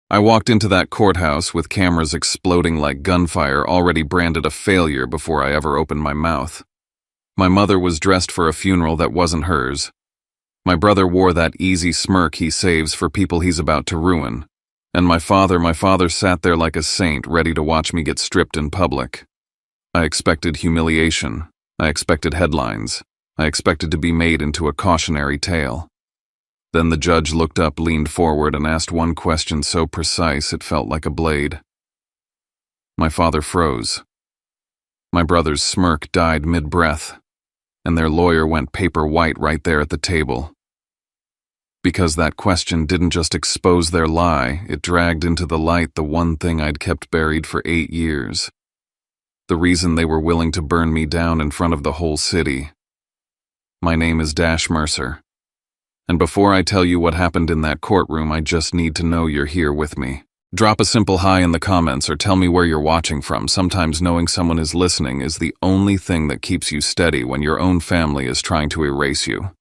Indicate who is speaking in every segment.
Speaker 1: I walked into that courthouse with cameras exploding like gunfire, already branded a failure before I ever opened my mouth. My mother was dressed for a funeral that wasn't hers. My brother wore that easy smirk he saves for people he's about to ruin. And my father sat there like a saint, ready to watch me get stripped in public. I expected humiliation. I expected headlines. I expected to be made into a cautionary tale. Then the judge looked up, leaned forward, and asked one question so precise it felt like a blade. My father froze. My brother's smirk died mid-breath, and their lawyer went paper white right there at the table. Because that question didn't just expose their lie, it dragged into the light the one thing I'd kept buried for 8 years. The reason they were willing to burn me down in front of the whole city. My name is Dash Mercer. And before I tell you what happened in that courtroom, I just need to know you're here with me. Drop a simple hi in the comments or tell me where you're watching from. Sometimes knowing someone is listening is the only thing that keeps you steady when your own family is trying to erase you.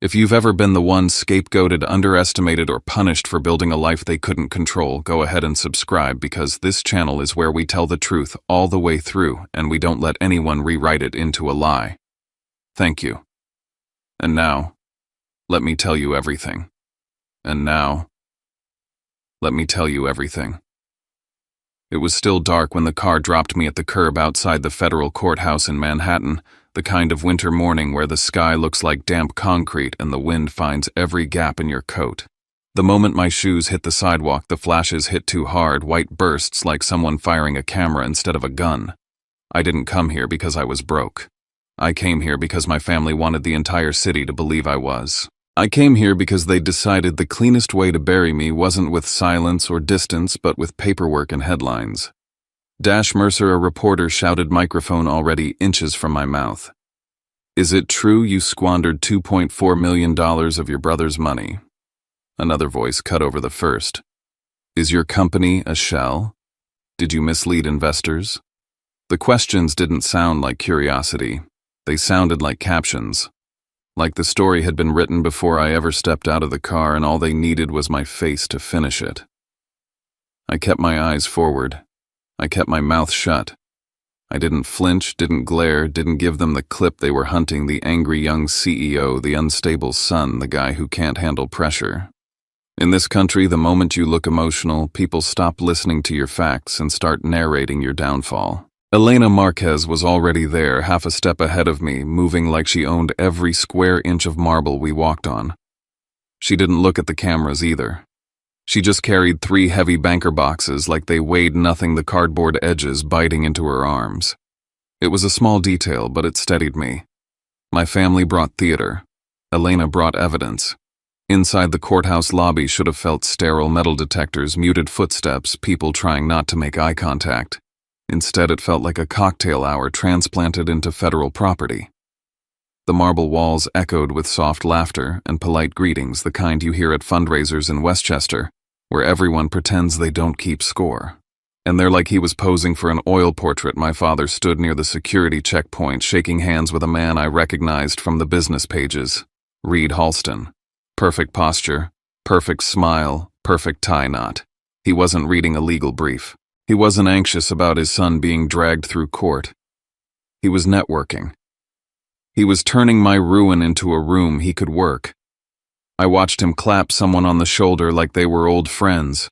Speaker 1: If you've ever been the one scapegoated, underestimated, or punished for building a life they couldn't control, go ahead and subscribe, because this channel is where we tell the truth all the way through and we don't let anyone rewrite it into a lie. Thank you. And now, let me tell you everything. And now, let me tell you everything. It was still dark when the car dropped me at the curb outside the federal courthouse in Manhattan, the kind of winter morning where the sky looks like damp concrete and the wind finds every gap in your coat. The moment my shoes hit the sidewalk, the flashes hit too hard, white bursts like someone firing a camera instead of a gun. I didn't come here because I was broke. I came here because my family wanted the entire city to believe I was. I came here because they decided the cleanest way to bury me wasn't with silence or distance, but with paperwork and headlines. Dash Mercer, a reporter, shouted, microphone already inches from my mouth. Is it true you squandered $2.4 million of your brother's money? Another voice cut over the first. Is your company a shell? Did you mislead investors? The questions didn't sound like curiosity. They sounded like captions. Like the story had been written before I ever stepped out of the car, and all they needed was my face to finish it. I kept my eyes forward. I kept my mouth shut. I didn't flinch, didn't glare, didn't give them the clip they were hunting, the angry young CEO, the unstable son, the guy who can't handle pressure. In this country, the moment you look emotional, people stop listening to your facts and start narrating your downfall. Elena Marquez was already there, half a step ahead of me, moving like she owned every square inch of marble we walked on. She didn't look at the cameras either. She just carried 3 heavy banker boxes like they weighed nothing, the cardboard edges biting into her arms. It was a small detail, but it steadied me. My family brought theater. Elena brought evidence. Inside the courthouse lobby should have felt sterile metal detectors, muted footsteps, people trying not to make eye contact. Instead, it felt like a cocktail hour transplanted into federal property. The marble walls echoed with soft laughter and polite greetings, the kind you hear at fundraisers in Westchester, where everyone pretends they don't keep score. And there, like he was posing for an oil portrait, my father stood near the security checkpoint, shaking hands with a man I recognized from the business pages, Reed Halston. Perfect posture, perfect smile, perfect tie knot. He wasn't reading a legal brief. He wasn't anxious about his son being dragged through court. He was networking. He was turning my ruin into a room he could work. I watched him clap someone on the shoulder like they were old friends,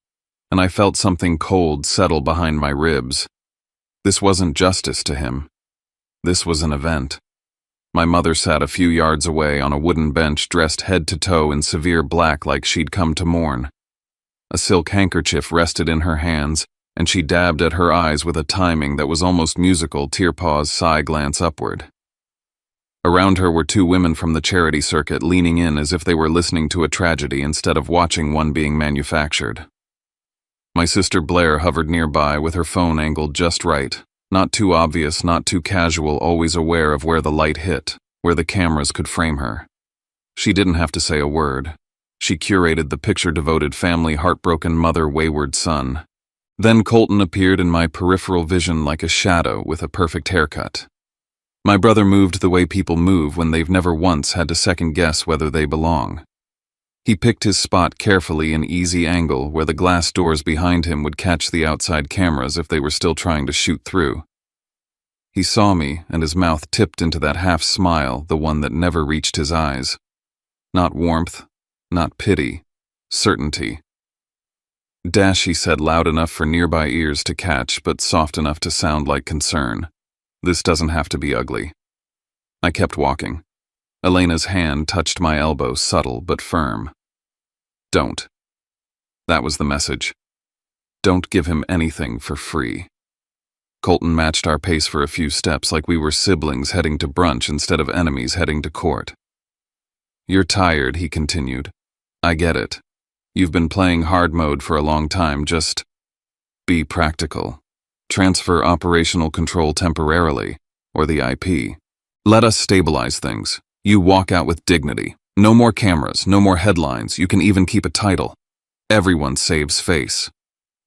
Speaker 1: and I felt something cold settle behind my ribs. This wasn't justice to him. This was an event. My mother sat a few yards away on a wooden bench, dressed head to toe in severe black like she'd come to mourn. A silk handkerchief rested in her hands, and she dabbed at her eyes with a timing that was almost musical, tear pause, sigh, glance upward. Around her were 2 women from the charity circuit, leaning in as if they were listening to a tragedy instead of watching one being manufactured. My sister Blair hovered nearby with her phone angled just right, not too obvious, not too casual, always aware of where the light hit, where the cameras could frame her. She didn't have to say a word. She curated the picture-devoted family, heartbroken mother, wayward son. Then Colton appeared in my peripheral vision like a shadow with a perfect haircut. My brother moved the way people move when they've never once had to second-guess whether they belong. He picked his spot carefully, an easy angle where the glass doors behind him would catch the outside cameras if they were still trying to shoot through. He saw me, and his mouth tipped into that half-smile, the one that never reached his eyes. Not warmth, not pity, certainty. "Dash," he said, loud enough for nearby ears to catch, but soft enough to sound like concern. "This doesn't have to be ugly." I kept walking. Elena's hand touched my elbow, subtle but firm. "Don't." That was the message. Don't give him anything for free. Colton matched our pace for a few steps, like we were siblings heading to brunch instead of enemies heading to court. "You're tired," he continued. "I get it. You've been playing hard mode for a long time. Just be practical. Transfer operational control temporarily, or the IP. Let us stabilize things. You walk out with dignity. No more cameras, no more headlines. You can even keep a title. Everyone saves face."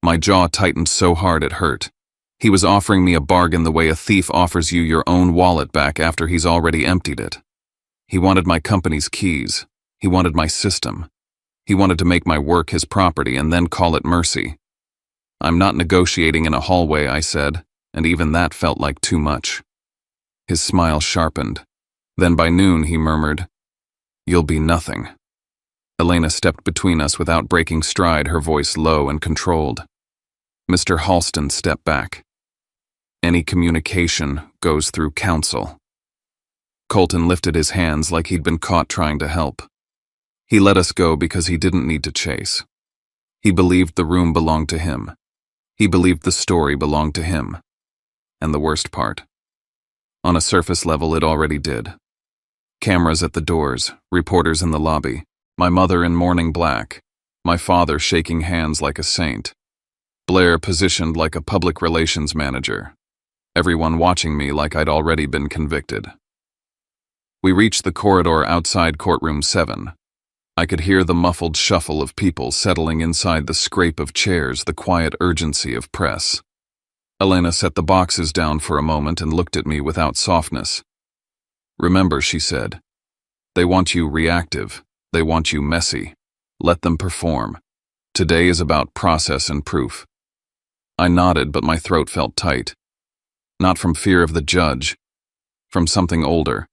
Speaker 1: My jaw tightened so hard it hurt. He was offering me a bargain the way a thief offers you your own wallet back after he's already emptied it. He wanted my company's keys. He wanted my system. He wanted to make my work his property and then call it mercy. "I'm not negotiating in a hallway," I said, and even that felt like too much. His smile sharpened. Then by noon he murmured, "You'll be nothing." Elena stepped between us without breaking stride, her voice low and controlled. Mr. Halston stepped back. "Any communication goes through counsel." Colton lifted his hands like he'd been caught trying to help. He let us go because he didn't need to chase. He believed the room belonged to him. He believed the story belonged to him. And the worst part. On a surface level, it already did. Cameras at the doors, reporters in the lobby, my mother in mourning black, my father shaking hands like a saint, Blair positioned like a public relations manager, everyone watching me like I'd already been convicted. We reached the corridor outside courtroom 7. I could hear the muffled shuffle of people settling inside, the scrape of chairs, the quiet urgency of press. Elena set the boxes down for a moment and looked at me without softness. "Remember," she said, "they want you reactive. They want you messy. Let them perform. Today is about process and proof." I nodded, but my throat felt tight. Not from fear of the judge, from something older.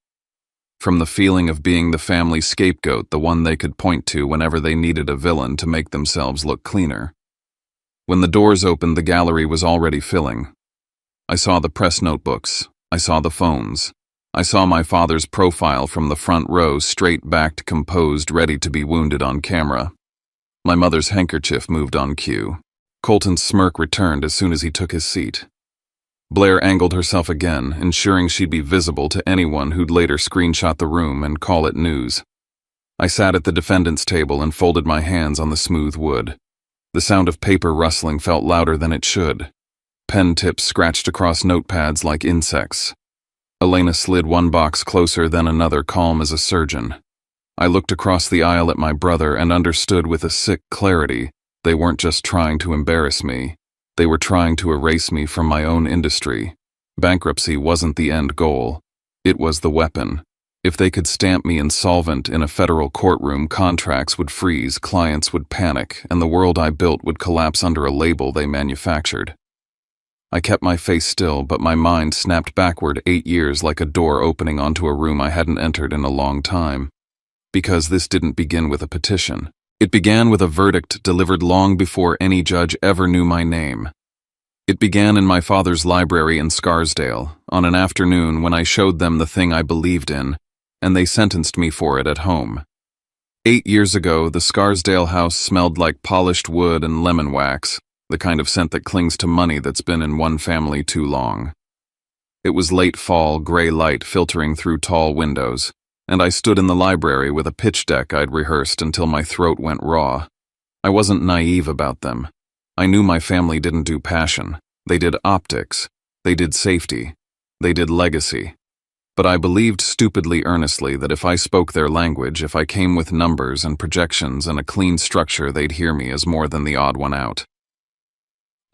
Speaker 1: From the feeling of being the family scapegoat, the one they could point to whenever they needed a villain to make themselves look cleaner. When the doors opened, the gallery was already filling. I saw the press notebooks. I saw the phones. I saw my father's profile from the front row, straight-backed, composed, ready to be wounded on camera. My mother's handkerchief moved on cue. Colton's smirk returned as soon as he took his seat. Blair angled herself again, ensuring she'd be visible to anyone who'd later screenshot the room and call it news. I sat at the defendant's table and folded my hands on the smooth wood. The sound of paper rustling felt louder than it should. Pen tips scratched across notepads like insects. Elena slid one box closer, then another, calm as a surgeon. I looked across the aisle at my brother and understood with a sick clarity they weren't just trying to embarrass me. They were trying to erase me from my own industry. Bankruptcy wasn't the end goal. It was the weapon. If they could stamp me insolvent in a federal courtroom, contracts would freeze, clients would panic, and the world I built would collapse under a label they manufactured. I kept my face still, but my mind snapped backward 8 years like a door opening onto a room I hadn't entered in a long time. Because this didn't begin with a petition. It began with a verdict delivered long before any judge ever knew my name. It began in my father's library in Scarsdale, on an afternoon when I showed them the thing I believed in, and they sentenced me for it at home. 8 years ago, the Scarsdale house smelled like polished wood and lemon wax, the kind of scent that clings to money that's been in one family too long. It was late fall, gray light filtering through tall windows, and I stood in the library with a pitch deck I'd rehearsed until my throat went raw. I wasn't naive about them. I knew my family didn't do passion. They did optics. They did safety. They did legacy. But I believed stupidly earnestly that if I spoke their language, if I came with numbers and projections and a clean structure, they'd hear me as more than the odd one out.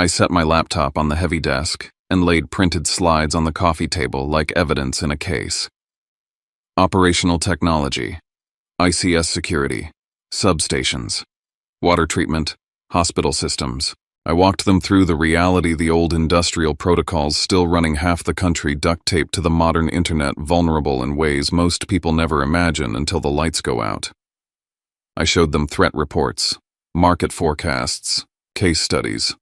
Speaker 1: I set my laptop on the heavy desk and laid printed slides on the coffee table like evidence in a case. Operational technology, ICS security, substations, water treatment, hospital systems. I walked them through the reality the old industrial protocols still running half the country duct taped to the modern internet, vulnerable in ways most people never imagine until the lights go out. I showed them threat reports, market forecasts, case studies.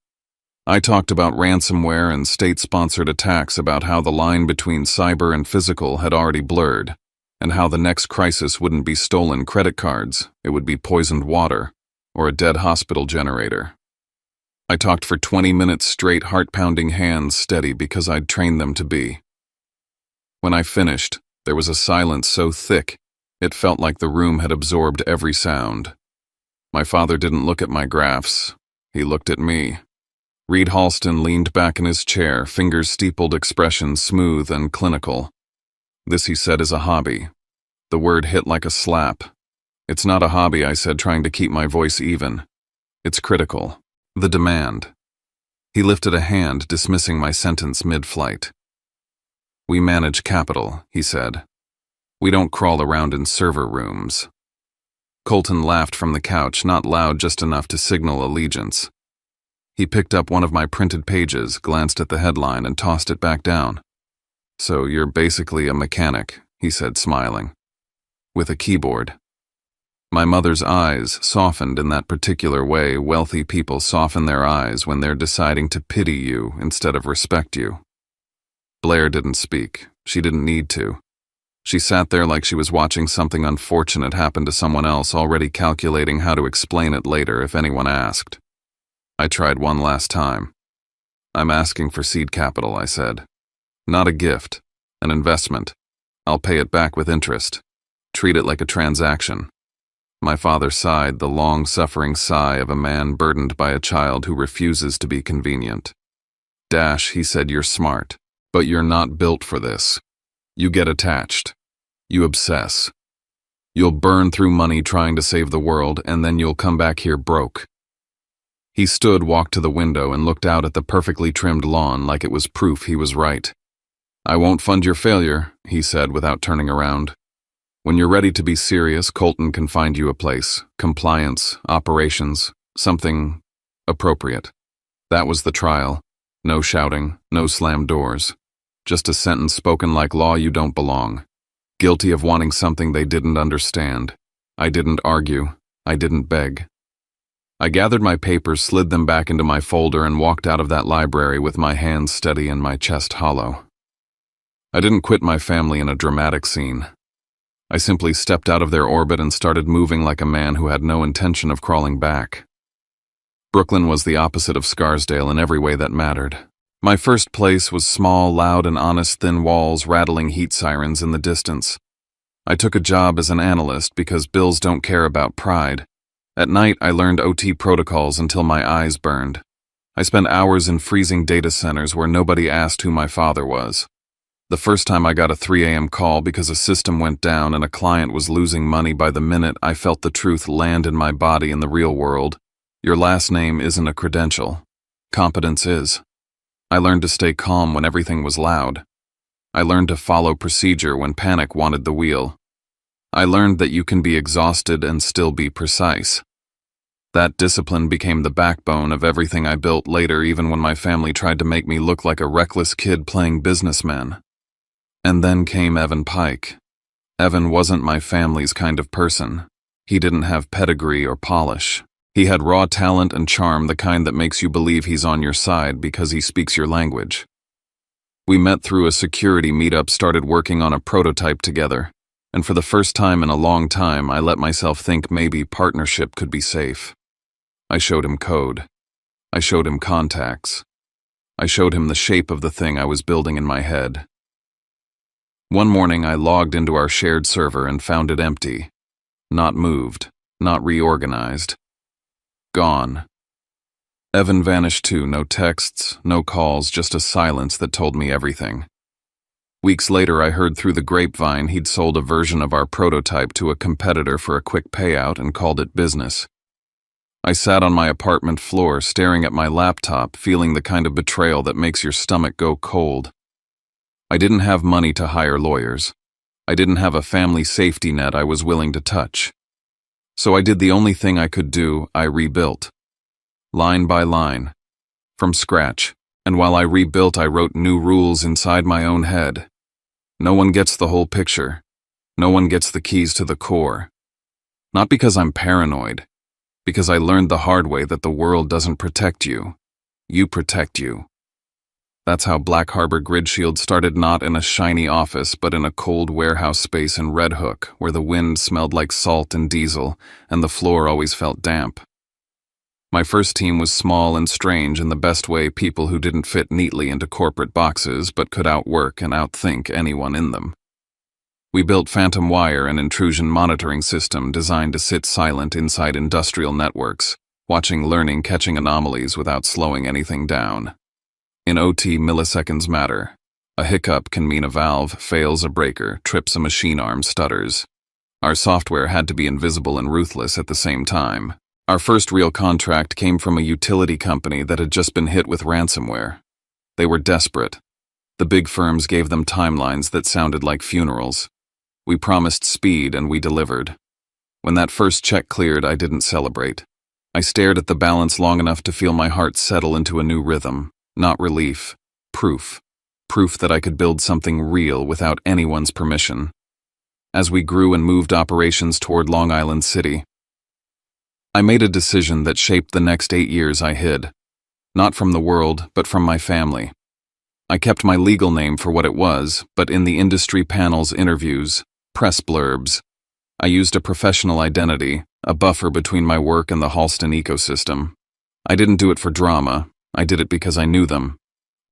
Speaker 1: I talked about ransomware and state-sponsored attacks, about how the line between cyber and physical had already blurred, and how the next crisis wouldn't be stolen credit cards, it would be poisoned water, or a dead hospital generator. I talked for 20 minutes straight, heart-pounding, hands steady because I'd trained them to be. When I finished, there was a silence so thick, it felt like the room had absorbed every sound. My father didn't look at my graphs. He looked at me. Reed Halston leaned back in his chair, fingers steepled, expression smooth and clinical. This, he said, is a hobby. The word hit like a slap. It's not a hobby, I said, trying to keep my voice even. It's critical. The demand. He lifted a hand, dismissing my sentence mid-flight. We manage capital, he said. We don't crawl around in server rooms. Colton laughed from the couch, not loud, just enough to signal allegiance. He picked up one of my printed pages, glanced at the headline, and tossed it back down. So you're basically a mechanic, he said, smiling. With a keyboard. My mother's eyes softened in that particular way wealthy people soften their eyes when they're deciding to pity you instead of respect you. Blair didn't speak. She didn't need to. She sat there like she was watching something unfortunate happen to someone else, already calculating how to explain it later if anyone asked. I tried one last time. I'm asking for seed capital, I said. Not a gift, an investment. I'll pay it back with interest. Treat it like a transaction. My father sighed, the long-suffering sigh of a man burdened by a child who refuses to be convenient. Dash, he said, you're smart, but you're not built for this. You get attached. You obsess. You'll burn through money trying to save the world, and then you'll come back here broke. He stood, walked to the window, and looked out at the perfectly trimmed lawn like it was proof he was right. I won't fund your failure, he said without turning around. When you're ready to be serious, Colton can find you a place, compliance, operations, something appropriate. That was the trial. No shouting, no slammed doors. Just a sentence spoken like law: you don't belong. Guilty of wanting something they didn't understand. I didn't argue. I didn't beg. I gathered my papers, slid them back into my folder, and walked out of that library with my hands steady and my chest hollow. I didn't quit my family in a dramatic scene. I simply stepped out of their orbit and started moving like a man who had no intention of crawling back. Brooklyn was the opposite of Scarsdale in every way that mattered. My first place was small, loud, and honest, thin walls, rattling heat sirens in the distance. I took a job as an analyst because bills don't care about pride. At night, I learned OT protocols until my eyes burned. I spent hours in freezing data centers where nobody asked who my father was. The first time I got a 3 a.m. call because a system went down and a client was losing money by the minute, I felt the truth land in my body in the real world. Your last name isn't a credential. Competence is. I learned to stay calm when everything was loud. I learned to follow procedure when panic wanted the wheel. I learned that you can be exhausted and still be precise. That discipline became the backbone of everything I built later, even when my family tried to make me look like a reckless kid playing businessman. And then came Evan Pike. Evan wasn't my family's kind of person. He didn't have pedigree or polish. He had raw talent and charm, the kind that makes you believe he's on your side because he speaks your language. We met through a security meetup, started working on a prototype together, and for the first time in a long time, I let myself think maybe partnership could be safe. I showed him code. I showed him contacts. I showed him the shape of the thing I was building in my head. One morning, I logged into our shared server and found it empty. Not moved, not reorganized. Gone. Evan vanished too, no texts, no calls, just a silence that told me everything. Weeks later, I heard through the grapevine he'd sold a version of our prototype to a competitor for a quick payout and called it business. I sat on my apartment floor, staring at my laptop, feeling the kind of betrayal that makes your stomach go cold. I didn't have money to hire lawyers. I didn't have a family safety net I was willing to touch. So I did the only thing I could do. I rebuilt. Line by line. From scratch. And while I rebuilt, I wrote new rules inside my own head. No one gets the whole picture. No one gets the keys to the core. Not because I'm paranoid. Because I learned the hard way that the world doesn't protect you. You protect you. That's how Black Harbor Grid Shield started, not in a shiny office, but in a cold warehouse space in Red Hook, where the wind smelled like salt and diesel, and the floor always felt damp. My first team was small and strange in the best way, people who didn't fit neatly into corporate boxes but could outwork and outthink anyone in them. We built phantom wire, an intrusion monitoring system designed to sit silent inside industrial networks, watching learning, catching anomalies without slowing anything down. In OT, milliseconds matter. A hiccup can mean a valve fails, a breaker trips, a machine arm stutters. Our software had to be invisible and ruthless at the same time. Our first real contract came from a utility company that had just been hit with ransomware. They were desperate. The big firms gave them timelines that sounded like funerals. We promised speed and we delivered. When that first check cleared, I didn't celebrate. I stared at the balance long enough to feel my heart settle into a new rhythm. Not relief. Proof. Proof that I could build something real without anyone's permission. As we grew and moved operations toward Long Island City, I made a decision that shaped the next 8 years I hid. Not from the world, but from my family. I kept my legal name for what it was, but in the industry panels, interviews, press blurbs, I used a professional identity, a buffer between my work and the Halston ecosystem. I didn't do it for drama. I did it because I knew them.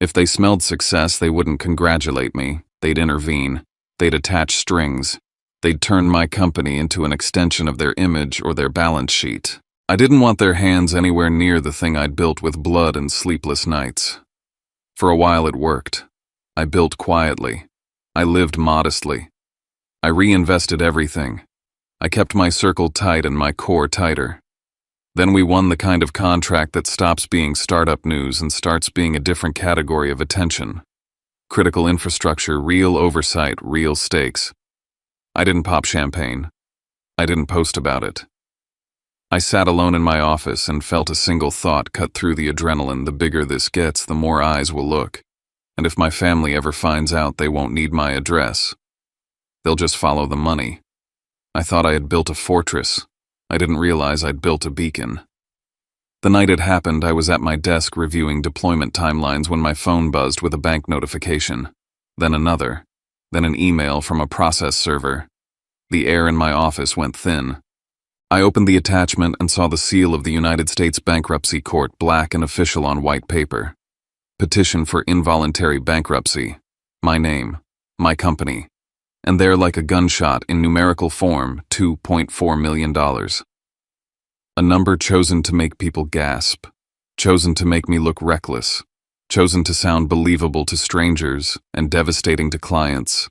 Speaker 1: If they smelled success, they wouldn't congratulate me. They'd intervene. They'd attach strings. They'd turn my company into an extension of their image or their balance sheet. I didn't want their hands anywhere near the thing I'd built with blood and sleepless nights. For a while it worked. I built quietly. I lived modestly. I reinvested everything. I kept my circle tight and my core tighter. Then we won the kind of contract that stops being startup news and starts being a different category of attention. Critical infrastructure, real oversight, real stakes. I didn't pop champagne. I didn't post about it. I sat alone in my office and felt a single thought cut through the adrenaline. The bigger this gets, the more eyes will look. And if my family ever finds out, they won't need my address. They'll just follow the money. I thought I had built a fortress. I didn't realize I'd built a beacon. The night it happened, I was at my desk reviewing deployment timelines when my phone buzzed with a bank notification. Then another. Then an email from a process server. The air in my office went thin. I opened the attachment and saw the seal of the United States Bankruptcy Court, black and official on white paper. Petition for involuntary bankruptcy. My name. My company. And there, like a gunshot in numerical form, $2.4 million. A number chosen to make people gasp. Chosen to make me look reckless. Chosen to sound believable to strangers and devastating to clients.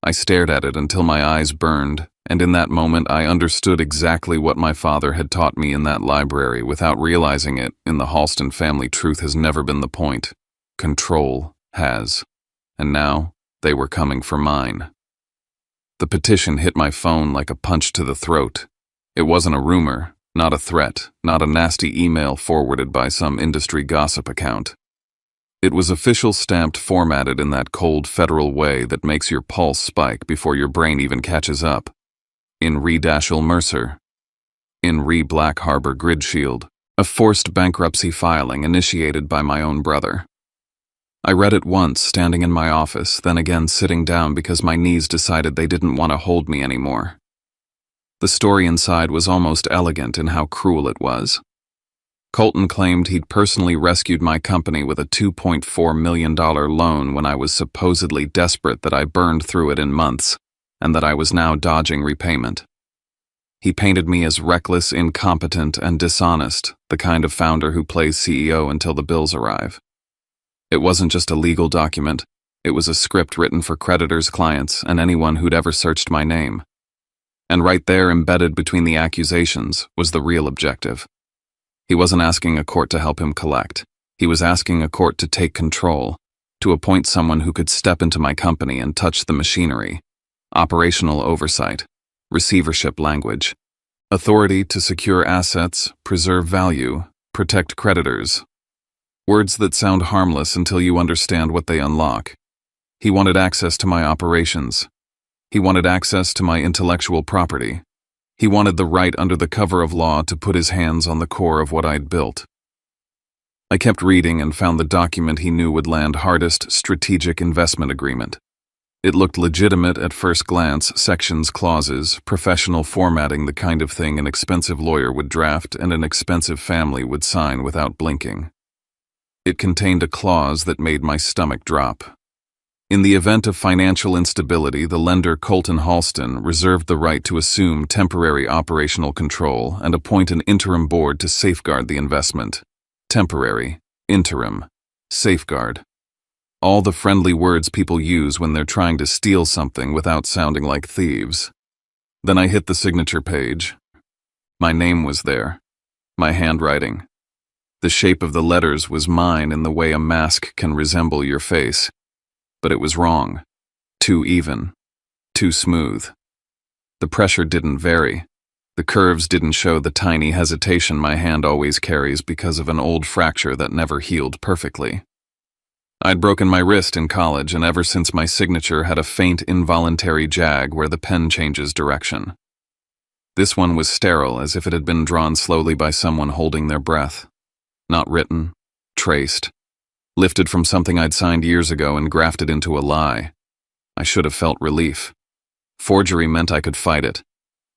Speaker 1: I stared at it until my eyes burned, and in that moment I understood exactly what my father had taught me in that library without realizing it. In the Halston family, truth has never been the point. Control has. And now, they were coming for mine. The petition hit my phone like a punch to the throat. It wasn't a rumor, not a threat, not a nasty email forwarded by some industry gossip account. It was official, stamped, formatted in that cold federal way that makes your pulse spike before your brain even catches up. In re Dashiell Mercer. In re Black Harbor Grid Shield. A forced bankruptcy filing initiated by my own brother. I read it once, standing in my office, then again sitting down because my knees decided they didn't want to hold me anymore. The story inside was almost elegant in how cruel it was. Colton claimed he'd personally rescued my company with a $2.4 million loan when I was supposedly desperate, that I burned through it in months, and that I was now dodging repayment. He painted me as reckless, incompetent, and dishonest, the kind of founder who plays CEO until the bills arrive. It wasn't just a legal document, it was a script written for creditors, clients, and anyone who'd ever searched my name. And right there, embedded between the accusations, was the real objective. He wasn't asking a court to help him collect. He was asking a court to take control, to appoint someone who could step into my company and touch the machinery. Operational oversight, receivership language. Authority to secure assets, preserve value, protect creditors. Words that sound harmless until you understand what they unlock. He wanted access to my operations. He wanted access to my intellectual property. He wanted the right under the cover of law to put his hands on the core of what I'd built. I kept reading and found the document he knew would land hardest: strategic investment agreement. It looked legitimate at first glance: sections, clauses, professional formatting, the kind of thing an expensive lawyer would draft and an expensive family would sign without blinking. It contained a clause that made my stomach drop. In the event of financial instability, the lender, Colton Halston, reserved the right to assume temporary operational control and appoint an interim board to safeguard the investment. Temporary, interim, safeguard. All the friendly words people use when they're trying to steal something without sounding like thieves. Then I hit the signature page. My name was there. My handwriting. The shape of the letters was mine in the way a mask can resemble your face. But it was wrong. Too even. Too smooth. The pressure didn't vary. The curves didn't show the tiny hesitation my hand always carries because of an old fracture that never healed perfectly. I'd broken my wrist in college, and ever since my signature had a faint, involuntary jag where the pen changes direction. This one was sterile, as if it had been drawn slowly by someone holding their breath. Not written, traced. Lifted from something I'd signed years ago and grafted into a lie. I should have felt relief. Forgery meant I could fight it.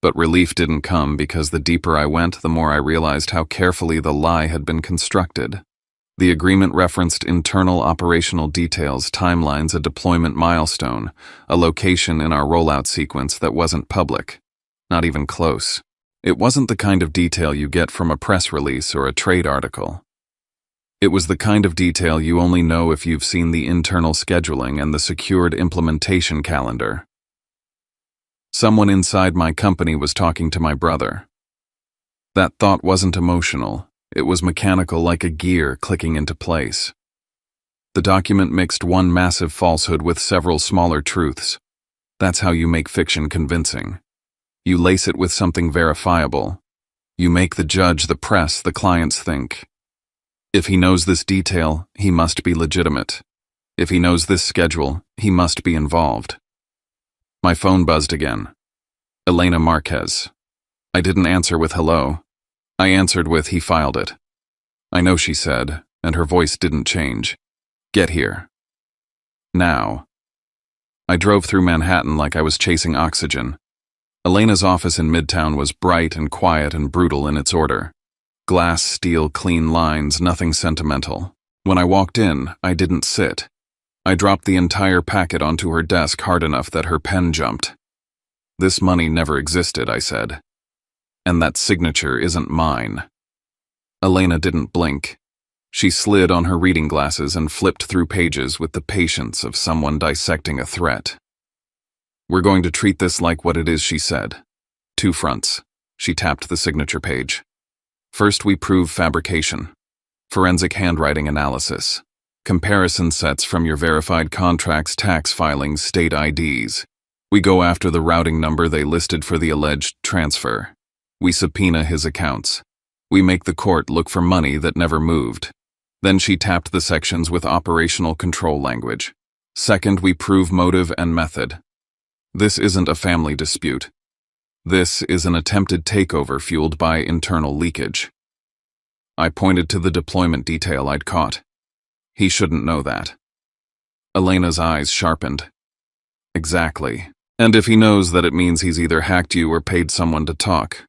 Speaker 1: But relief didn't come because the deeper I went, the more I realized how carefully the lie had been constructed. The agreement referenced internal operational details, timelines, a deployment milestone, a location in our rollout sequence that wasn't public. Not even close. It wasn't the kind of detail you get from a press release or a trade article. It was the kind of detail you only know if you've seen the internal scheduling and the secured implementation calendar. Someone inside my company was talking to my brother. That thought wasn't emotional. It was mechanical, like a gear clicking into place. The document mixed one massive falsehood with several smaller truths. That's how you make fiction convincing. You lace it with something verifiable. You make the judge, the press, the clients think. If he knows this detail, he must be legitimate. If he knows this schedule, he must be involved. My phone buzzed again. Elena Marquez. I didn't answer with hello. I answered with, he filed it. I know, she said, and her voice didn't change. Get here. Now. I drove through Manhattan like I was chasing oxygen. Elena's office in Midtown was bright and quiet and brutal in its order. Glass, steel, clean lines, nothing sentimental. When I walked in, I didn't sit. I dropped the entire packet onto her desk hard enough that her pen jumped. This money never existed, I said. And that signature isn't mine. Elena didn't blink. She slid on her reading glasses and flipped through pages with the patience of someone dissecting a threat. We're going to treat this like what it is, she said. 2 fronts. She tapped the signature page. First, we prove fabrication. Forensic handwriting analysis. Comparison sets from your verified contracts, tax filings, state IDs. We go after the routing number they listed for the alleged transfer. We subpoena his accounts. We make the court look for money that never moved. Then she tapped the sections with operational control language. Second, we prove motive and method. This isn't a family dispute. This is an attempted takeover fueled by internal leakage. I pointed to the deployment detail I'd caught. He shouldn't know that. Elena's eyes sharpened. Exactly. And if he knows that, it means he's either hacked you or paid someone to talk.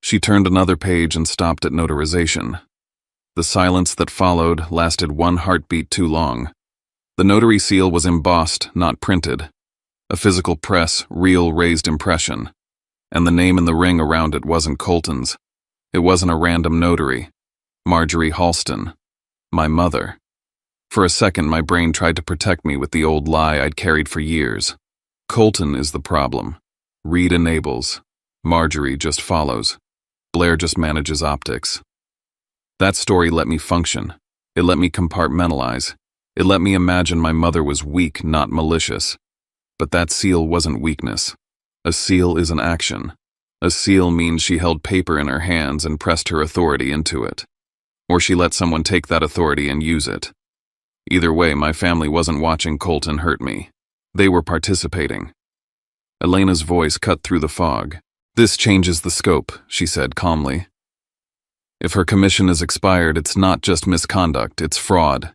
Speaker 1: She turned another page and stopped at notarization. The silence that followed lasted 1 heartbeat too long. The notary seal was embossed, not printed. A physical press, real raised impression. And the name in the ring around it wasn't Colton's. It wasn't a random notary. Marjorie Halston. My mother. For a second, my brain tried to protect me with the old lie I'd carried for years. Colton is the problem. Reed enables. Marjorie just follows. Blair just manages optics. That story let me function. It let me compartmentalize. It let me imagine my mother was weak, not malicious. But that seal wasn't weakness. A seal is an action. A seal means she held paper in her hands and pressed her authority into it. Or she let someone take that authority and use it. Either way, my family wasn't watching Colton hurt me. They were participating. Elena's voice cut through the fog. "This changes the scope," she said calmly. "If her commission is expired, it's not just misconduct, it's fraud.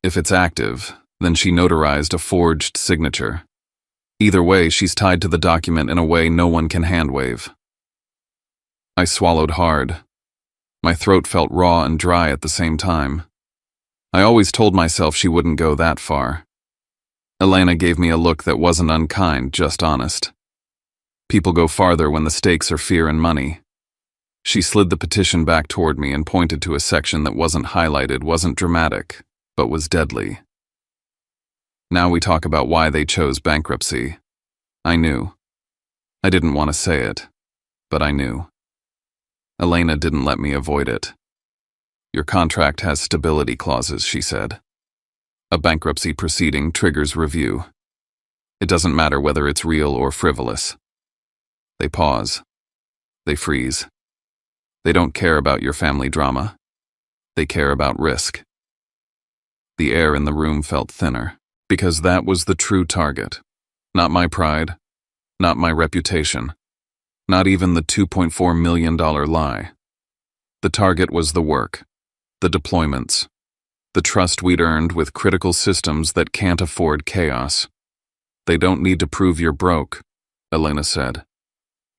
Speaker 1: If it's active, then she notarized a forged signature. Either way, she's tied to the document in a way no one can handwave." I swallowed hard. My throat felt raw and dry at the same time. I always told myself she wouldn't go that far. Elena gave me a look that wasn't unkind, just honest. People go farther when the stakes are fear and money. She slid the petition back toward me and pointed to a section that wasn't highlighted, wasn't dramatic, but was deadly. "Now we talk about why they chose bankruptcy." I knew. I didn't want to say it, but I knew. Elena didn't let me avoid it. "Your contract has stability clauses," she said. "A bankruptcy proceeding triggers review. It doesn't matter whether it's real or frivolous." They pause. They freeze. They don't care about your family drama. They care about risk. The air in the room felt thinner, because that was the true target. Not my pride, not my reputation, not even the $2.4 million lie. The target was the work, the deployments, the trust we'd earned with critical systems that can't afford chaos. "They don't need to prove you're broke," Elena said.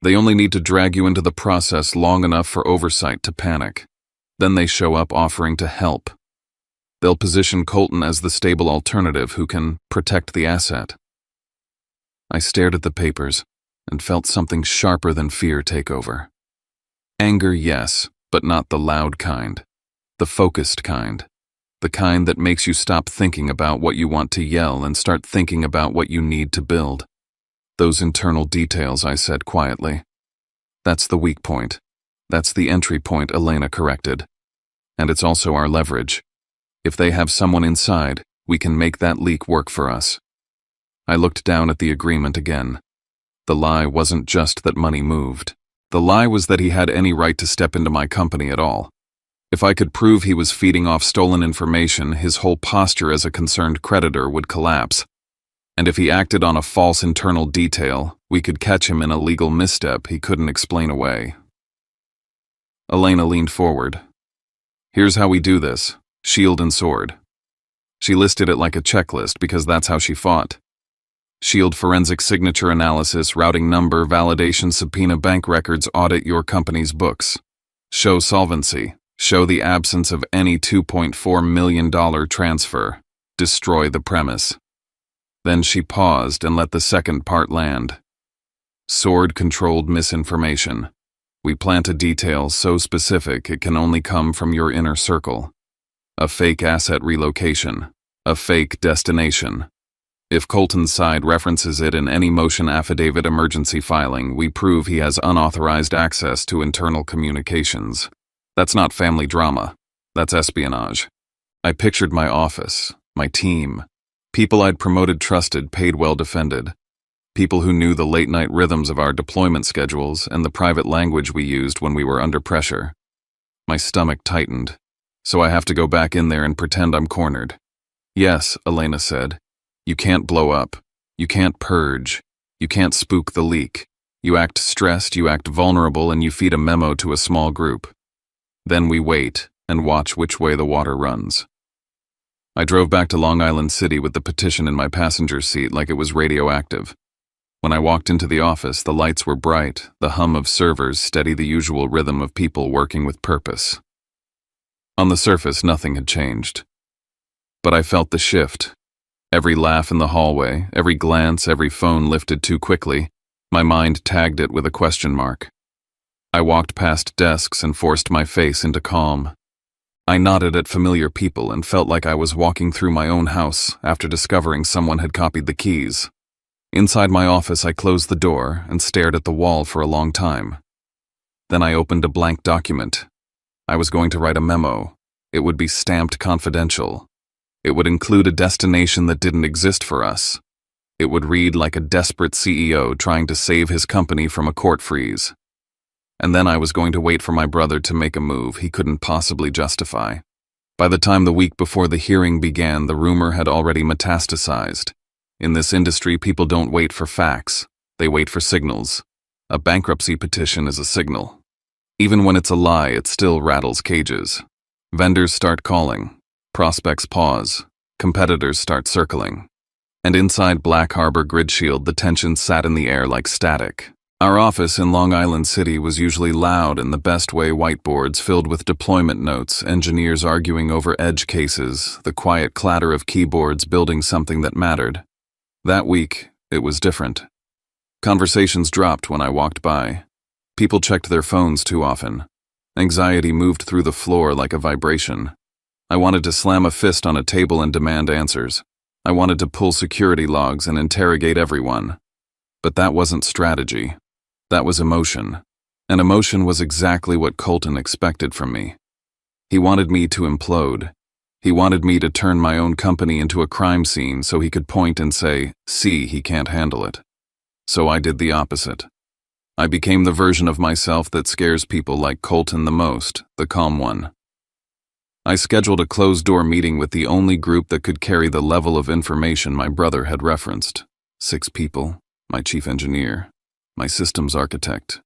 Speaker 1: "They only need to drag you into the process long enough for oversight to panic. Then they show up offering to help. They'll position Colton as the stable alternative who can protect the asset." I stared at the papers and felt something sharper than fear take over. Anger, yes, but not the loud kind. The focused kind. The kind that makes you stop thinking about what you want to yell and start thinking about what you need to build. "Those internal details," I said quietly. "That's the weak point. That's the entry point," Elena corrected. "And it's also our leverage. If they have someone inside, we can make that leak work for us." I looked down at the agreement again. The lie wasn't just that money moved. The lie was that he had any right to step into my company at all. If I could prove he was feeding off stolen information, his whole posture as a concerned creditor would collapse. And if he acted on a false internal detail, we could catch him in a legal misstep he couldn't explain away. Elena leaned forward. "Here's how we do this. Shield and sword." She listed it like a checklist because that's how she fought. Shield forensic signature analysis, routing number, validation, subpoena bank records, audit your company's books. Show solvency. Show the absence of any $2.4 million transfer. Destroy the premise. Then she paused and let the second part land. Sword-controlled misinformation. We plant a detail so specific it can only come from your inner circle. A fake asset relocation. A fake destination. If Colton's side references it in any motion affidavit emergency filing, we prove he has unauthorized access to internal communications. That's not family drama. That's espionage. I pictured my office, my team, people I'd promoted, trusted, paid well, defended. People who knew the late-night rhythms of our deployment schedules and the private language we used when we were under pressure. My stomach tightened, so I have to go back in there and pretend I'm cornered. "Yes," Elena said. "You can't blow up. You can't purge. You can't spook the leak. You act stressed, you act vulnerable, and you feed a memo to a small group. Then we wait and watch which way the water runs." I drove back to Long Island City with the petition in my passenger seat like it was radioactive. When I walked into the office, the lights were bright, the hum of servers steady, the usual rhythm of people working with purpose. On the surface, nothing had changed. But I felt the shift. Every laugh in the hallway, every glance, every phone lifted too quickly, my mind tagged it with a question mark. I walked past desks and forced my face into calm. I nodded at familiar people and felt like I was walking through my own house after discovering someone had copied the keys. Inside my office, I closed the door and stared at the wall for a long time. Then I opened a blank document. I was going to write a memo. It would be stamped confidential. It would include a destination that didn't exist for us. It would read like a desperate CEO trying to save his company from a court freeze. And then I was going to wait for my brother to make a move he couldn't possibly justify. By the time the week before the hearing began, the rumor had already metastasized. In this industry, people don't wait for facts. They wait for signals. A bankruptcy petition is a signal. Even when it's a lie, it still rattles cages. Vendors start calling. Prospects pause. Competitors start circling. And inside Black Harbor Gridshield, the tension sat in the air like static. Our office in Long Island City was usually loud in the best way: whiteboards filled with deployment notes, engineers arguing over edge cases, the quiet clatter of keyboards building something that mattered. That week, it was different. Conversations dropped when I walked by. People checked their phones too often. Anxiety moved through the floor like a vibration. I wanted to slam a fist on a table and demand answers. I wanted to pull security logs and interrogate everyone. But that wasn't strategy. That was emotion. And emotion was exactly what Colton expected from me. He wanted me to implode. He wanted me to turn my own company into a crime scene so he could point and say, "See, he can't handle it." So I did the opposite. I became the version of myself that scares people like Colton the most, the calm one. I scheduled a closed-door meeting with the only group that could carry the level of information my brother had referenced. 6 people, my chief engineer, my systems architect,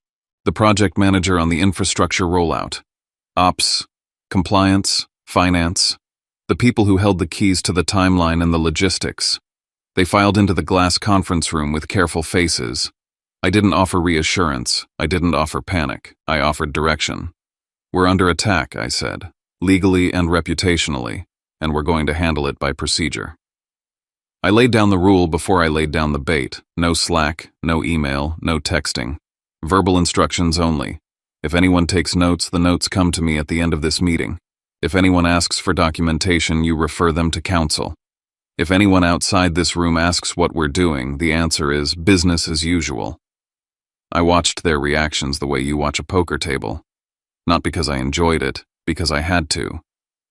Speaker 1: the project manager on the infrastructure rollout, ops, compliance, finance, the people who held the keys to the timeline and the logistics. They filed into the glass conference room with careful faces. I didn't offer reassurance. I didn't offer panic. I offered direction. "We're under attack," I said, "legally and reputationally, and we're going to handle it by procedure." I laid down the rule before I laid down the bait. No Slack, no email, no texting. Verbal instructions only. If anyone takes notes, the notes come to me at the end of this meeting. If anyone asks for documentation, you refer them to counsel. If anyone outside this room asks what we're doing, the answer is business as usual. I watched their reactions the way you watch a poker table. Not because I enjoyed it, because I had to.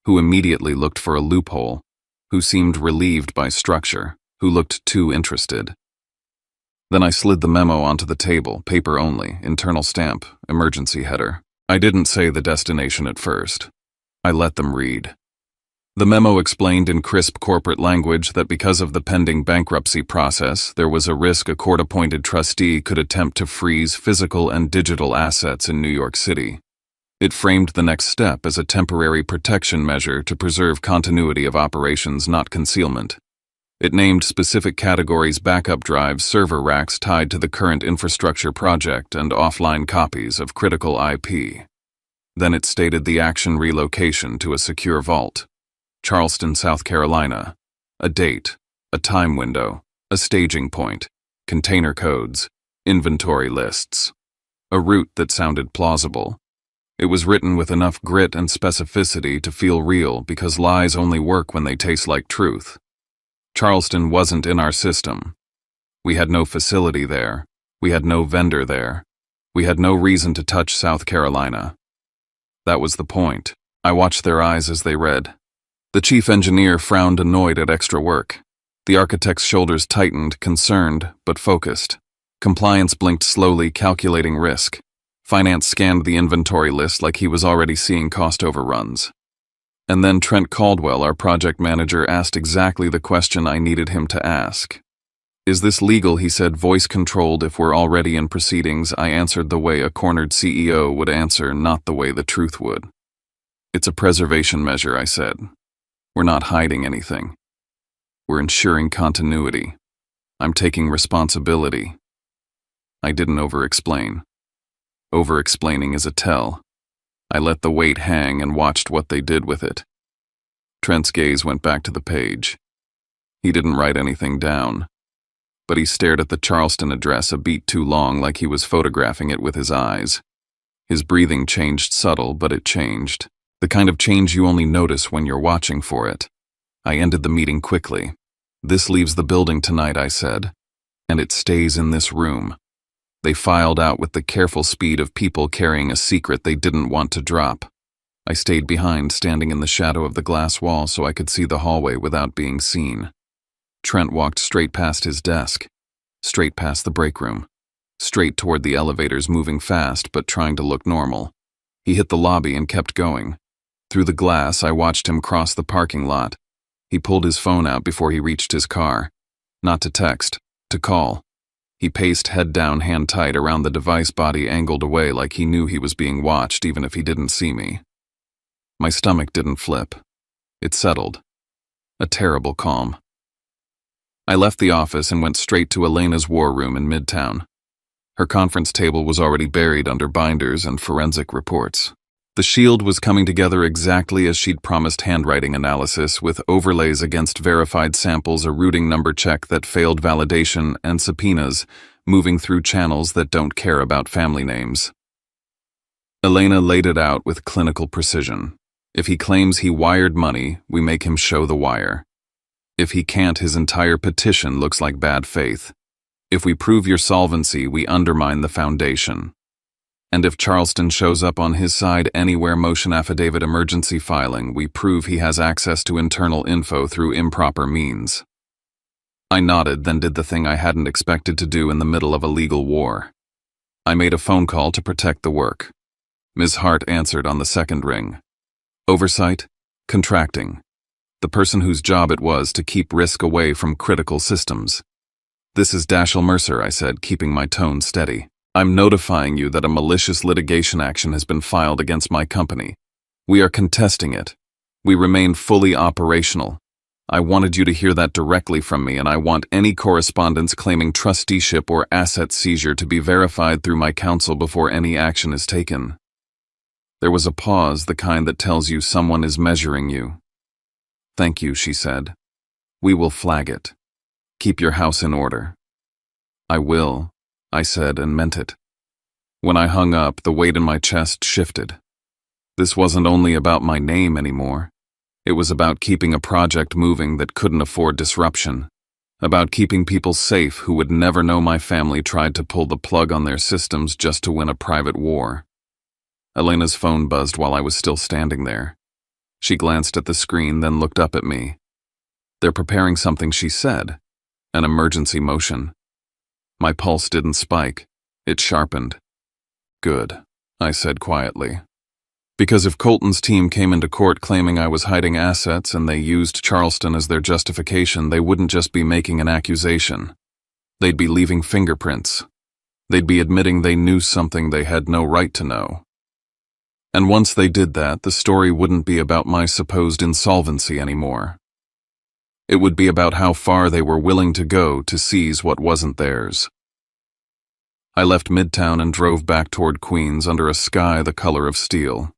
Speaker 1: Who immediately looked for a loophole. Who seemed relieved by structure. Who looked too interested. Then I slid the memo onto the table, paper only, internal stamp, emergency header. I didn't say the destination at first. I let them read. The memo explained in crisp corporate language that because of the pending bankruptcy process, there was a risk a court-appointed trustee could attempt to freeze physical and digital assets in New York City. It framed the next step as a temporary protection measure to preserve continuity of operations, not concealment. It named specific categories: backup drives, server racks tied to the current infrastructure project, and offline copies of critical IP. Then it stated the action: relocation to a secure vault. Charleston, South Carolina. A date, a time window, a staging point, container codes, inventory lists. A route that sounded plausible. It was written with enough grit and specificity to feel real, because lies only work when they taste like truth. Charleston wasn't in our system. We had no facility there. We had no vendor there. We had no reason to touch South Carolina. That was the point. I watched their eyes as they read. The chief engineer frowned, annoyed at extra work. The architect's shoulders tightened, concerned, but focused. Compliance blinked slowly, calculating risk. Finance scanned the inventory list like he was already seeing cost overruns. And then Trent Caldwell, our project manager, asked exactly the question I needed him to ask. "Is this legal?" he said, voice-controlled. If we're already in proceedings, I answered the way a cornered CEO would answer, not the way the truth would. "It's a preservation measure," I said. "We're not hiding anything. We're ensuring continuity. I'm taking responsibility." I didn't over-explain. Over-explaining is a tell. I let the weight hang and watched what they did with it. Trent's gaze went back to the page. He didn't write anything down, but he stared at the Charleston address a beat too long, like he was photographing it with his eyes. His breathing changed, subtle, but it changed. The kind of change you only notice when you're watching for it. I ended the meeting quickly. "This leaves the building tonight," I said, "and it stays in this room." They filed out with the careful speed of people carrying a secret they didn't want to drop. I stayed behind, standing in the shadow of the glass wall so I could see the hallway without being seen. Trent walked straight past his desk, straight past the break room, straight toward the elevators, moving fast but trying to look normal. He hit the lobby and kept going. Through the glass, I watched him cross the parking lot. He pulled his phone out before he reached his car. Not to text, to call. He paced head down, hand tight around the device, body angled away like he knew he was being watched even if he didn't see me. My stomach didn't flip. It settled. A terrible calm. I left the office and went straight to Elena's war room in Midtown. Her conference table was already buried under binders and forensic reports. The shield was coming together exactly as she'd promised: handwriting analysis with overlays against verified samples, a routing number check that failed validation, and subpoenas moving through channels that don't care about family names. Elena laid it out with clinical precision. If he claims he wired money, we make him show the wire. If he can't, his entire petition looks like bad faith. If we prove your solvency, we undermine the foundation. And if Charleston shows up on his side anywhere, motion affidavit emergency filing, we prove he has access to internal info through improper means. I nodded, then did the thing I hadn't expected to do in the middle of a legal war. I made a phone call to protect the work. Ms. Hart answered on the second ring. Oversight? Contracting. The person whose job it was to keep risk away from critical systems. This is Dashiell Mercer, I said, keeping my tone steady. I'm notifying you that a malicious litigation action has been filed against my company. We are contesting it. We remain fully operational. I wanted you to hear that directly from me, and I want any correspondence claiming trusteeship or asset seizure to be verified through my counsel before any action is taken. There was a pause, the kind that tells you someone is measuring you. Thank you, she said. We will flag it. Keep your house in order. I will, I said, and meant it. When I hung up, the weight in my chest shifted. This wasn't only about my name anymore. It was about keeping a project moving that couldn't afford disruption. About keeping people safe who would never know my family tried to pull the plug on their systems just to win a private war. Elena's phone buzzed while I was still standing there. She glanced at the screen, then looked up at me. They're preparing something, she said. An emergency motion. My pulse didn't spike. It sharpened. Good, I said quietly. Because if Colton's team came into court claiming I was hiding assets and they used Charleston as their justification, they wouldn't just be making an accusation. They'd be leaving fingerprints. They'd be admitting they knew something they had no right to know. And once they did that, the story wouldn't be about my supposed insolvency anymore. It would be about how far they were willing to go to seize what wasn't theirs. I left Midtown and drove back toward Queens under a sky the color of steel.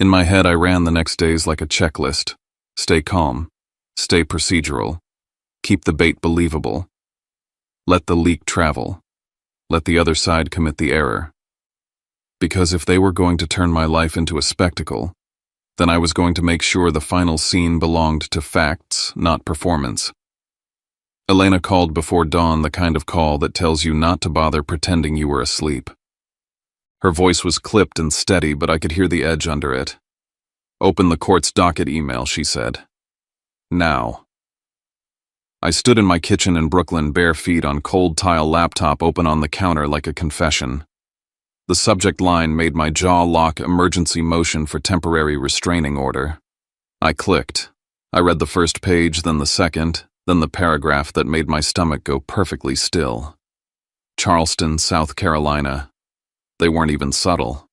Speaker 1: In my head, I ran the next days like a checklist. Stay calm. Stay procedural. Keep the bait believable. Let the leak travel. Let the other side commit the error. Because if they were going to turn my life into a spectacle, then I was going to make sure the final scene belonged to facts, not performance. Elena called before dawn, the kind of call that tells you not to bother pretending you were asleep. Her voice was clipped and steady, but I could hear the edge under it. Open the court's docket email, she said. Now. I stood in my kitchen in Brooklyn, bare feet on cold tile, laptop open on the counter like a confession. The subject line made my jaw lock: emergency motion for temporary restraining order. I clicked. I read the first page, then the second, then the paragraph that made my stomach go perfectly still. Charleston, South Carolina. They weren't even subtle.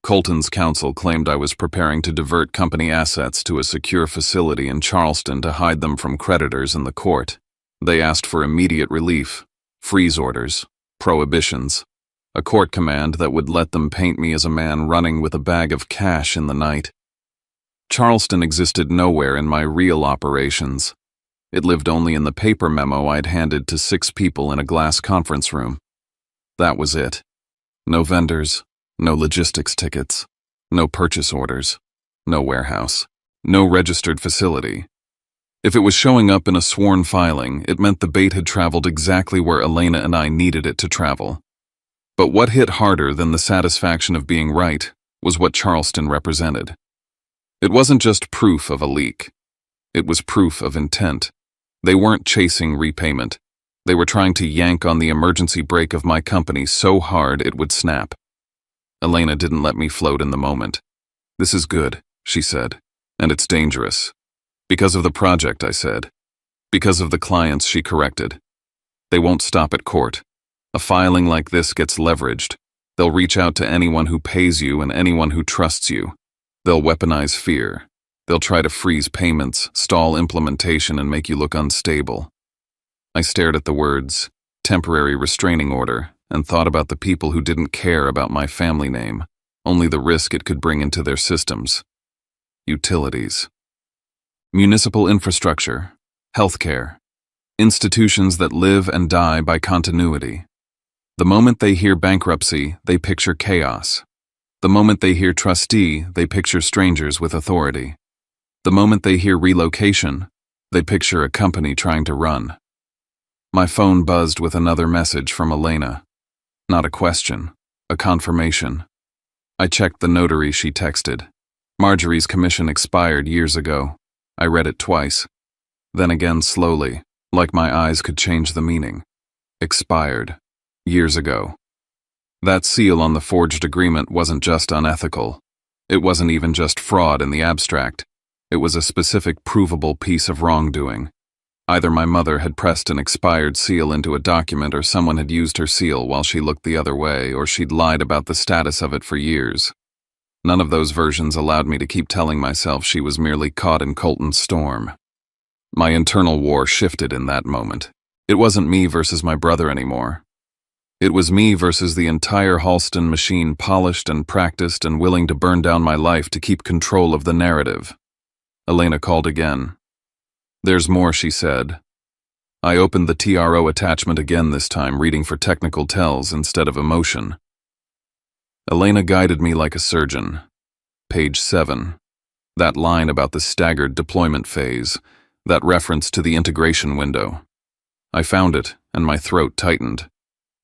Speaker 1: Colton's counsel claimed I was preparing to divert company assets to a secure facility in Charleston to hide them from creditors in the court. They asked for immediate relief, freeze orders, prohibitions, a court command that would let them paint me as a man running with a bag of cash in the night. Charleston existed nowhere in my real operations. It lived only in the paper memo I'd handed to 6 people in a glass conference room. That was it. No vendors, no logistics tickets, no purchase orders, no warehouse, no registered facility. If it was showing up in a sworn filing, it meant the bait had traveled exactly where Elena and I needed it to travel. But what hit harder than the satisfaction of being right was what Charleston represented. It wasn't just proof of a leak. It was proof of intent. They weren't chasing repayment. They were trying to yank on the emergency brake of my company so hard it would snap. Elena didn't let me float in the moment. "This is good," she said, "and it's dangerous." "Because of the project," I said. "Because of the clients," she corrected. "They won't stop at court. A filing like this gets leveraged. They'll reach out to anyone who pays you and anyone who trusts you. They'll weaponize fear. They'll try to freeze payments, stall implementation, and make you look unstable." I stared at the words, "temporary restraining order," and thought about the people who didn't care about my family name, only the risk it could bring into their systems. Utilities. Municipal infrastructure. Healthcare. Institutions that live and die by continuity. The moment they hear bankruptcy, they picture chaos. The moment they hear trustee, they picture strangers with authority. The moment they hear relocation, they picture a company trying to run. My phone buzzed with another message from Elena. Not a question, a confirmation. I checked the notary she texted. Marjorie's commission expired years ago. I read it twice. Then again slowly, like my eyes could change the meaning. Expired. Years ago. That seal on the forged agreement wasn't just unethical. It wasn't even just fraud in the abstract. It was a specific provable piece of wrongdoing. Either my mother had pressed an expired seal into a document, or someone had used her seal while she looked the other way, or she'd lied about the status of it for years. None of those versions allowed me to keep telling myself she was merely caught in Colton's storm. My internal war shifted in that moment. It wasn't me versus my brother anymore. It was me versus the entire Halston machine, polished and practiced and willing to burn down my life to keep control of the narrative. Elena called again. "There's more," she said. I opened the TRO attachment again, this time reading for technical tells instead of emotion. Elena guided me like a surgeon. Page 7. That line about the staggered deployment phase, that reference to the integration window. I found it, and my throat tightened.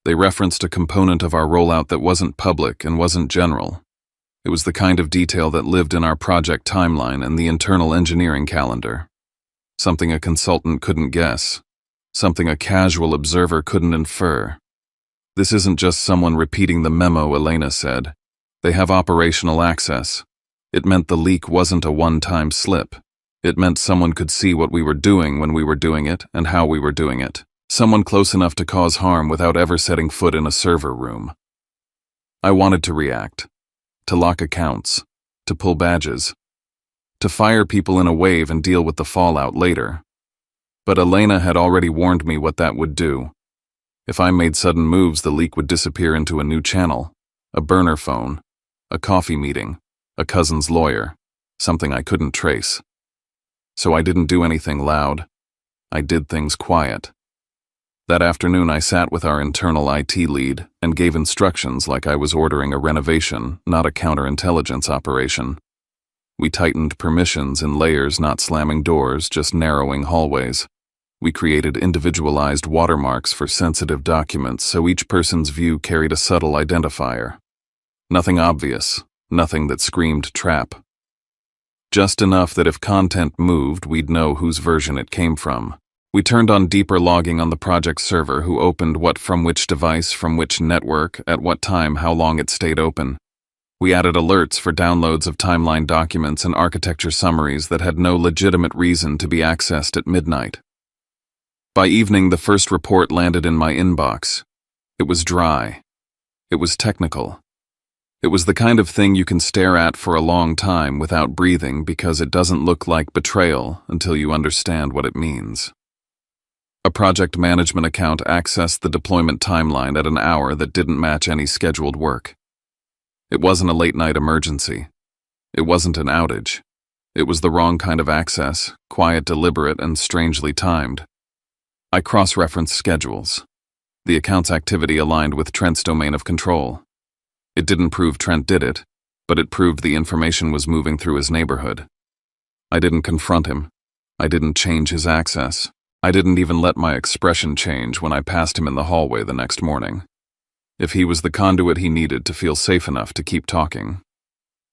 Speaker 1: They referenced a component of our rollout that wasn't public and wasn't general. It was the kind of detail that lived in our project timeline and the internal engineering calendar. Something a consultant couldn't guess. Something a casual observer couldn't infer. "This isn't just someone repeating the memo," Elena said. "They have operational access." It meant the leak wasn't a one-time slip. It meant someone could see what we were doing when we were doing it and how we were doing it. Someone close enough to cause harm without ever setting foot in a server room. I wanted to react. To lock accounts. To pull badges. To fire people in a wave and deal with the fallout later. But Elena had already warned me what that would do. If I made sudden moves, the leak would disappear into a new channel, a burner phone, a coffee meeting, a cousin's lawyer, something I couldn't trace. So I didn't do anything loud. I did things quiet. That afternoon I sat with our internal IT lead and gave instructions like I was ordering a renovation, not a counterintelligence operation. We tightened permissions in layers, not slamming doors, just narrowing hallways. We created individualized watermarks for sensitive documents so each person's view carried a subtle identifier. Nothing obvious, nothing that screamed trap. Just enough that if content moved, we'd know whose version it came from. We turned on deeper logging on the project server, who opened what from which device, from which network, at what time, how long it stayed open. We added alerts for downloads of timeline documents and architecture summaries that had no legitimate reason to be accessed at midnight. By evening, the first report landed in my inbox. It was dry. It was technical. It was the kind of thing you can stare at for a long time without breathing, because it doesn't look like betrayal until you understand what it means. A project management account accessed the deployment timeline at an hour that didn't match any scheduled work. It wasn't a late-night emergency. It wasn't an outage. It was the wrong kind of access, quiet, deliberate, and strangely timed. I cross-referenced schedules. The account's activity aligned with Trent's domain of control. It didn't prove Trent did it, but it proved the information was moving through his neighborhood. I didn't confront him. I didn't change his access. I didn't even let my expression change when I passed him in the hallway the next morning. If he was the conduit he needed to feel safe enough to keep talking.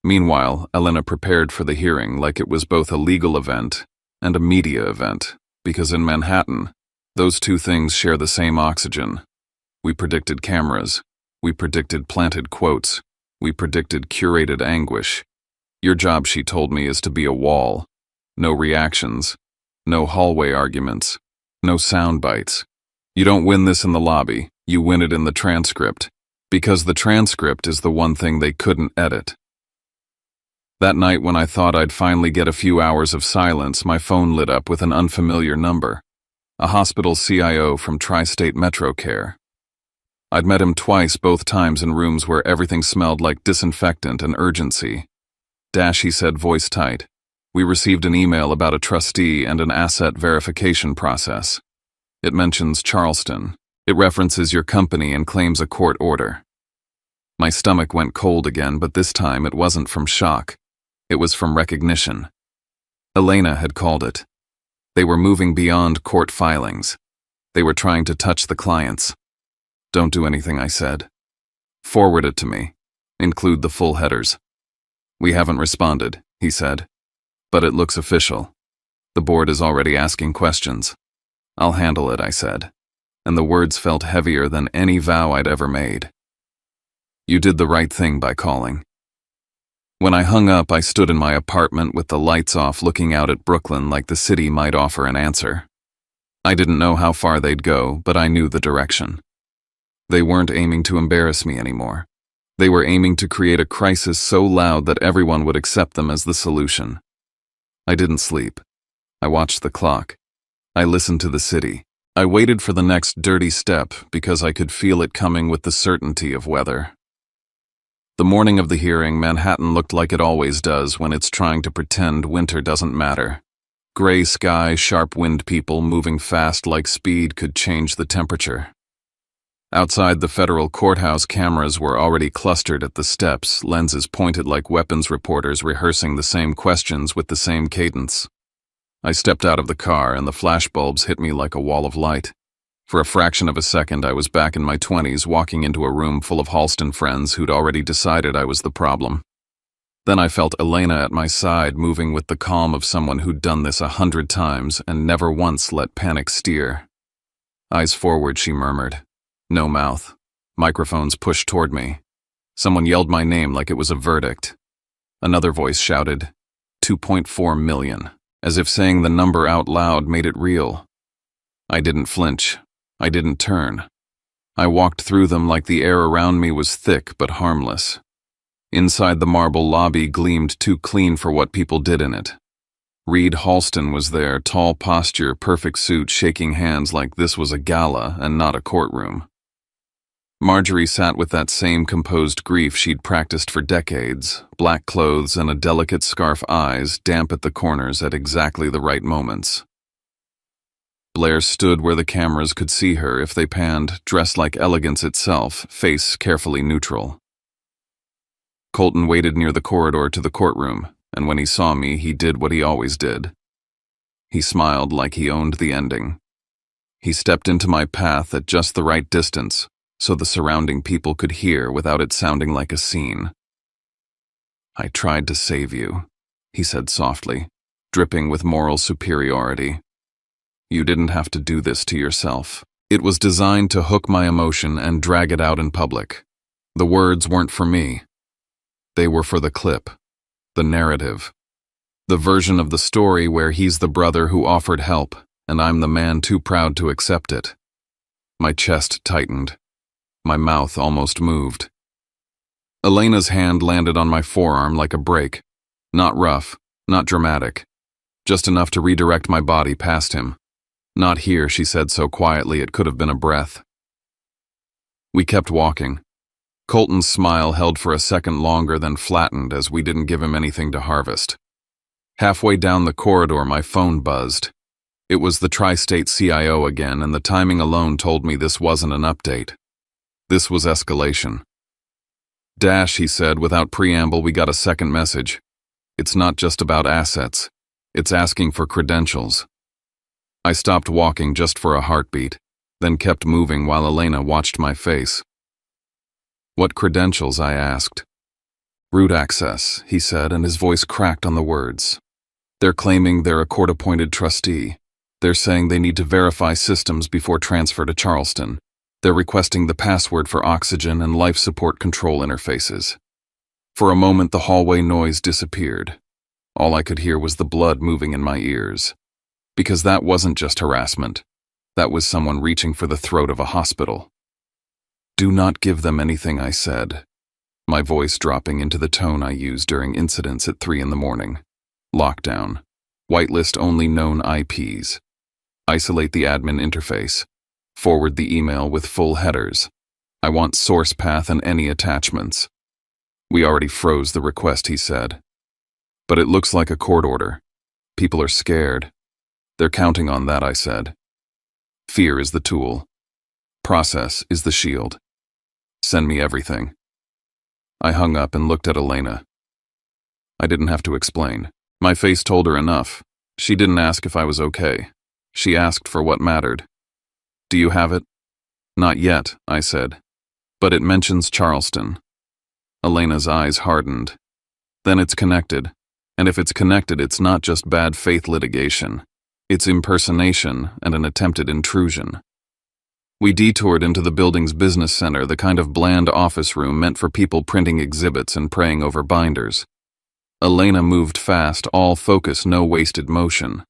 Speaker 1: Meanwhile, Elena prepared for the hearing like it was both a legal event and a media event, because in Manhattan, Those two things share the same oxygen. We predicted cameras. We predicted planted quotes. We predicted curated anguish. Your job, she told me, is to be a wall. No reactions. No hallway arguments. No sound bites. You don't win this in the lobby. You win it in the transcript. Because the transcript is the one thing they couldn't edit. That night when I thought I'd finally get a few hours of silence, my phone lit up with an unfamiliar number. A hospital CIO from Tri-State Metro Care. I'd met him twice, both times in rooms where everything smelled like disinfectant and urgency. Dash, he said, voice tight. We received an email about a trustee and an asset verification process. It mentions Charleston. It references your company and claims a court order. My stomach went cold again, but this time it wasn't from shock. It was from recognition. Elena had called it. They were moving beyond court filings. They were trying to touch the clients. Don't do anything, I said. Forward it to me. Include the full headers. We haven't responded, he said. But it looks official. The board is already asking questions. I'll handle it, I said. And the words felt heavier than any vow I'd ever made. You did the right thing by calling. When I hung up, I stood in my apartment with the lights off, looking out at Brooklyn like the city might offer an answer. I didn't know how far they'd go, but I knew the direction. They weren't aiming to embarrass me anymore. They were aiming to create a crisis so loud that everyone would accept them as the solution. I didn't sleep. I watched the clock. I listened to the city. I waited for the next dirty step because I could feel it coming with the certainty of weather. The morning of the hearing, Manhattan looked like it always does when it's trying to pretend winter doesn't matter. Gray sky, sharp wind, people moving fast like speed could change the temperature. Outside the federal courthouse, cameras were already clustered at the steps, lenses pointed like weapons reporters rehearsing the same questions with the same cadence. I stepped out of the car and the flashbulbs hit me like a wall of light. For a fraction of a second, I was back in my 20s, walking into a room full of Halston friends who'd already decided I was the problem. Then I felt Elena at my side, moving with the calm of someone who'd done this 100 times and never once let panic steer. Eyes forward, she murmured. No mouth. Microphones pushed toward me. Someone yelled my name like it was a verdict. Another voice shouted, 2.4 million, as if saying the number out loud made it real. I didn't flinch. I didn't turn. I walked through them like the air around me was thick but harmless. Inside the marble lobby gleamed too clean for what people did in it. Reed Halston was there, tall posture, perfect suit, shaking hands like this was a gala and not a courtroom. Marjorie sat with that same composed grief she'd practiced for decades, black clothes and a delicate scarf, eyes damp at the corners at exactly the right moments. Blair stood where the cameras could see her if they panned, dressed like elegance itself, face carefully neutral. Colton waited near the corridor to the courtroom, and when he saw me, he did what he always did. He smiled like he owned the ending. He stepped into my path at just the right distance, so the surrounding people could hear without it sounding like a scene. I tried to save you, he said softly, dripping with moral superiority. You didn't have to do this to yourself. It was designed to hook my emotion and drag it out in public. The words weren't for me. They were for the clip, the narrative, the version of the story where he's the brother who offered help, and I'm the man too proud to accept it. My chest tightened. My mouth almost moved. Elena's hand landed on my forearm like a break. Not rough, not dramatic. Just enough to redirect my body past him. Not here, she said so quietly it could have been a breath. We kept walking. Colton's smile held for a second longer, then flattened as we didn't give him anything to harvest. Halfway down the corridor, my phone buzzed. It was the Tri-State CIO again, and the timing alone told me this wasn't an update. This was escalation. Dash, he said, without preamble, we got a second message. It's not just about assets. It's asking for credentials. I stopped walking just for a heartbeat, then kept moving while Elena watched my face. What credentials? I asked. Root access, he said, and his voice cracked on the words. They're claiming they're a court-appointed trustee. They're saying they need to verify systems before transfer to Charleston. They're requesting the password for oxygen and life support control interfaces. For a moment, the hallway noise disappeared. All I could hear was the blood moving in my ears. Because that wasn't just harassment. That was someone reaching for the throat of a hospital. "Do not give them anything," I said, my voice dropping into the tone I use during incidents at 3 a.m. Lockdown. Whitelist only known IPs. Isolate the admin interface. Forward the email with full headers. I want source path and any attachments. "We already froze the request," he said. "But it looks like a court order. People are scared." "They're counting on that," I said. "Fear is the tool. Process is the shield. Send me everything." I hung up and looked at Elena. I didn't have to explain. My face told her enough. She didn't ask if I was okay. She asked for what mattered. "Do you have it?" "Not yet," I said. "But it mentions Charleston." Elena's eyes hardened. "Then it's connected. And if it's connected, it's not just bad faith litigation. It's impersonation and an attempted intrusion." We detoured into the building's business center, the kind of bland office room meant for people printing exhibits and praying over binders. Elena moved fast, all focus, no wasted motion.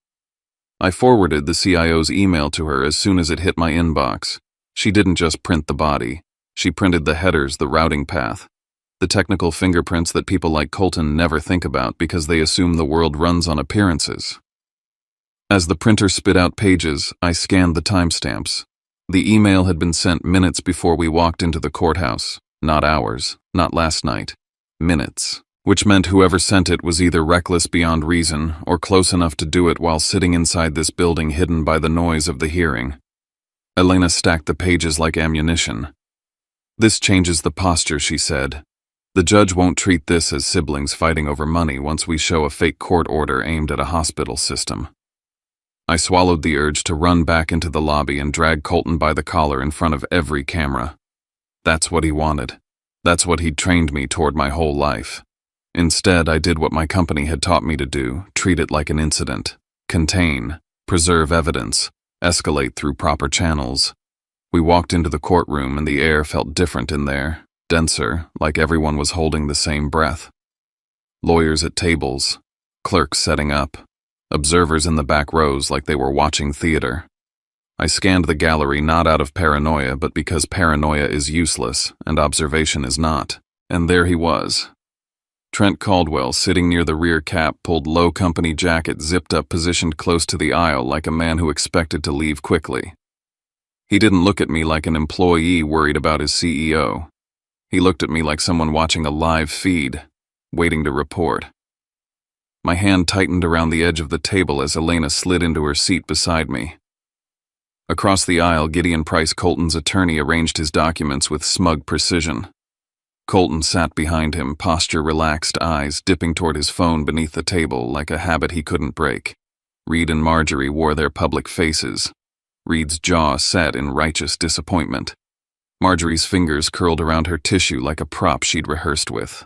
Speaker 1: I forwarded the CIO's email to her as soon as it hit my inbox. She didn't just print the body. She printed the headers, the routing path, the technical fingerprints that people like Colton never think about because they assume the world runs on appearances. As the printer spit out pages, I scanned the timestamps. The email had been sent minutes before we walked into the courthouse. Not hours, not last night. Minutes. Which meant whoever sent it was either reckless beyond reason or close enough to do it while sitting inside this building hidden by the noise of the hearing. Elena stacked the pages like ammunition. "This changes the posture," she said. "The judge won't treat this as siblings fighting over money once we show a fake court order aimed at a hospital system." I swallowed the urge to run back into the lobby and drag Colton by the collar in front of every camera. That's what he wanted. That's what he'd trained me toward my whole life. Instead, I did what my company had taught me to do: treat it like an incident. Contain, preserve evidence, escalate through proper channels. We walked into the courtroom and the air felt different in there, denser, like everyone was holding the same breath. Lawyers at tables, clerks setting up, observers in the back rows like they were watching theater. I scanned the gallery not out of paranoia, but because paranoia is useless and observation is not. And there he was. Trent Caldwell, sitting near the rear cap, pulled low company jacket, zipped up, positioned close to the aisle like a man who expected to leave quickly. He didn't look at me like an employee worried about his CEO. He looked at me like someone watching a live feed, waiting to report. My hand tightened around the edge of the table as Elena slid into her seat beside me. Across the aisle, Gideon Price, Colton's attorney, arranged his documents with smug precision. Colton sat behind him, posture relaxed, eyes dipping toward his phone beneath the table like a habit he couldn't break. Reed and Marjorie wore their public faces. Reed's jaw set in righteous disappointment. Marjorie's fingers curled around her tissue like a prop she'd rehearsed with.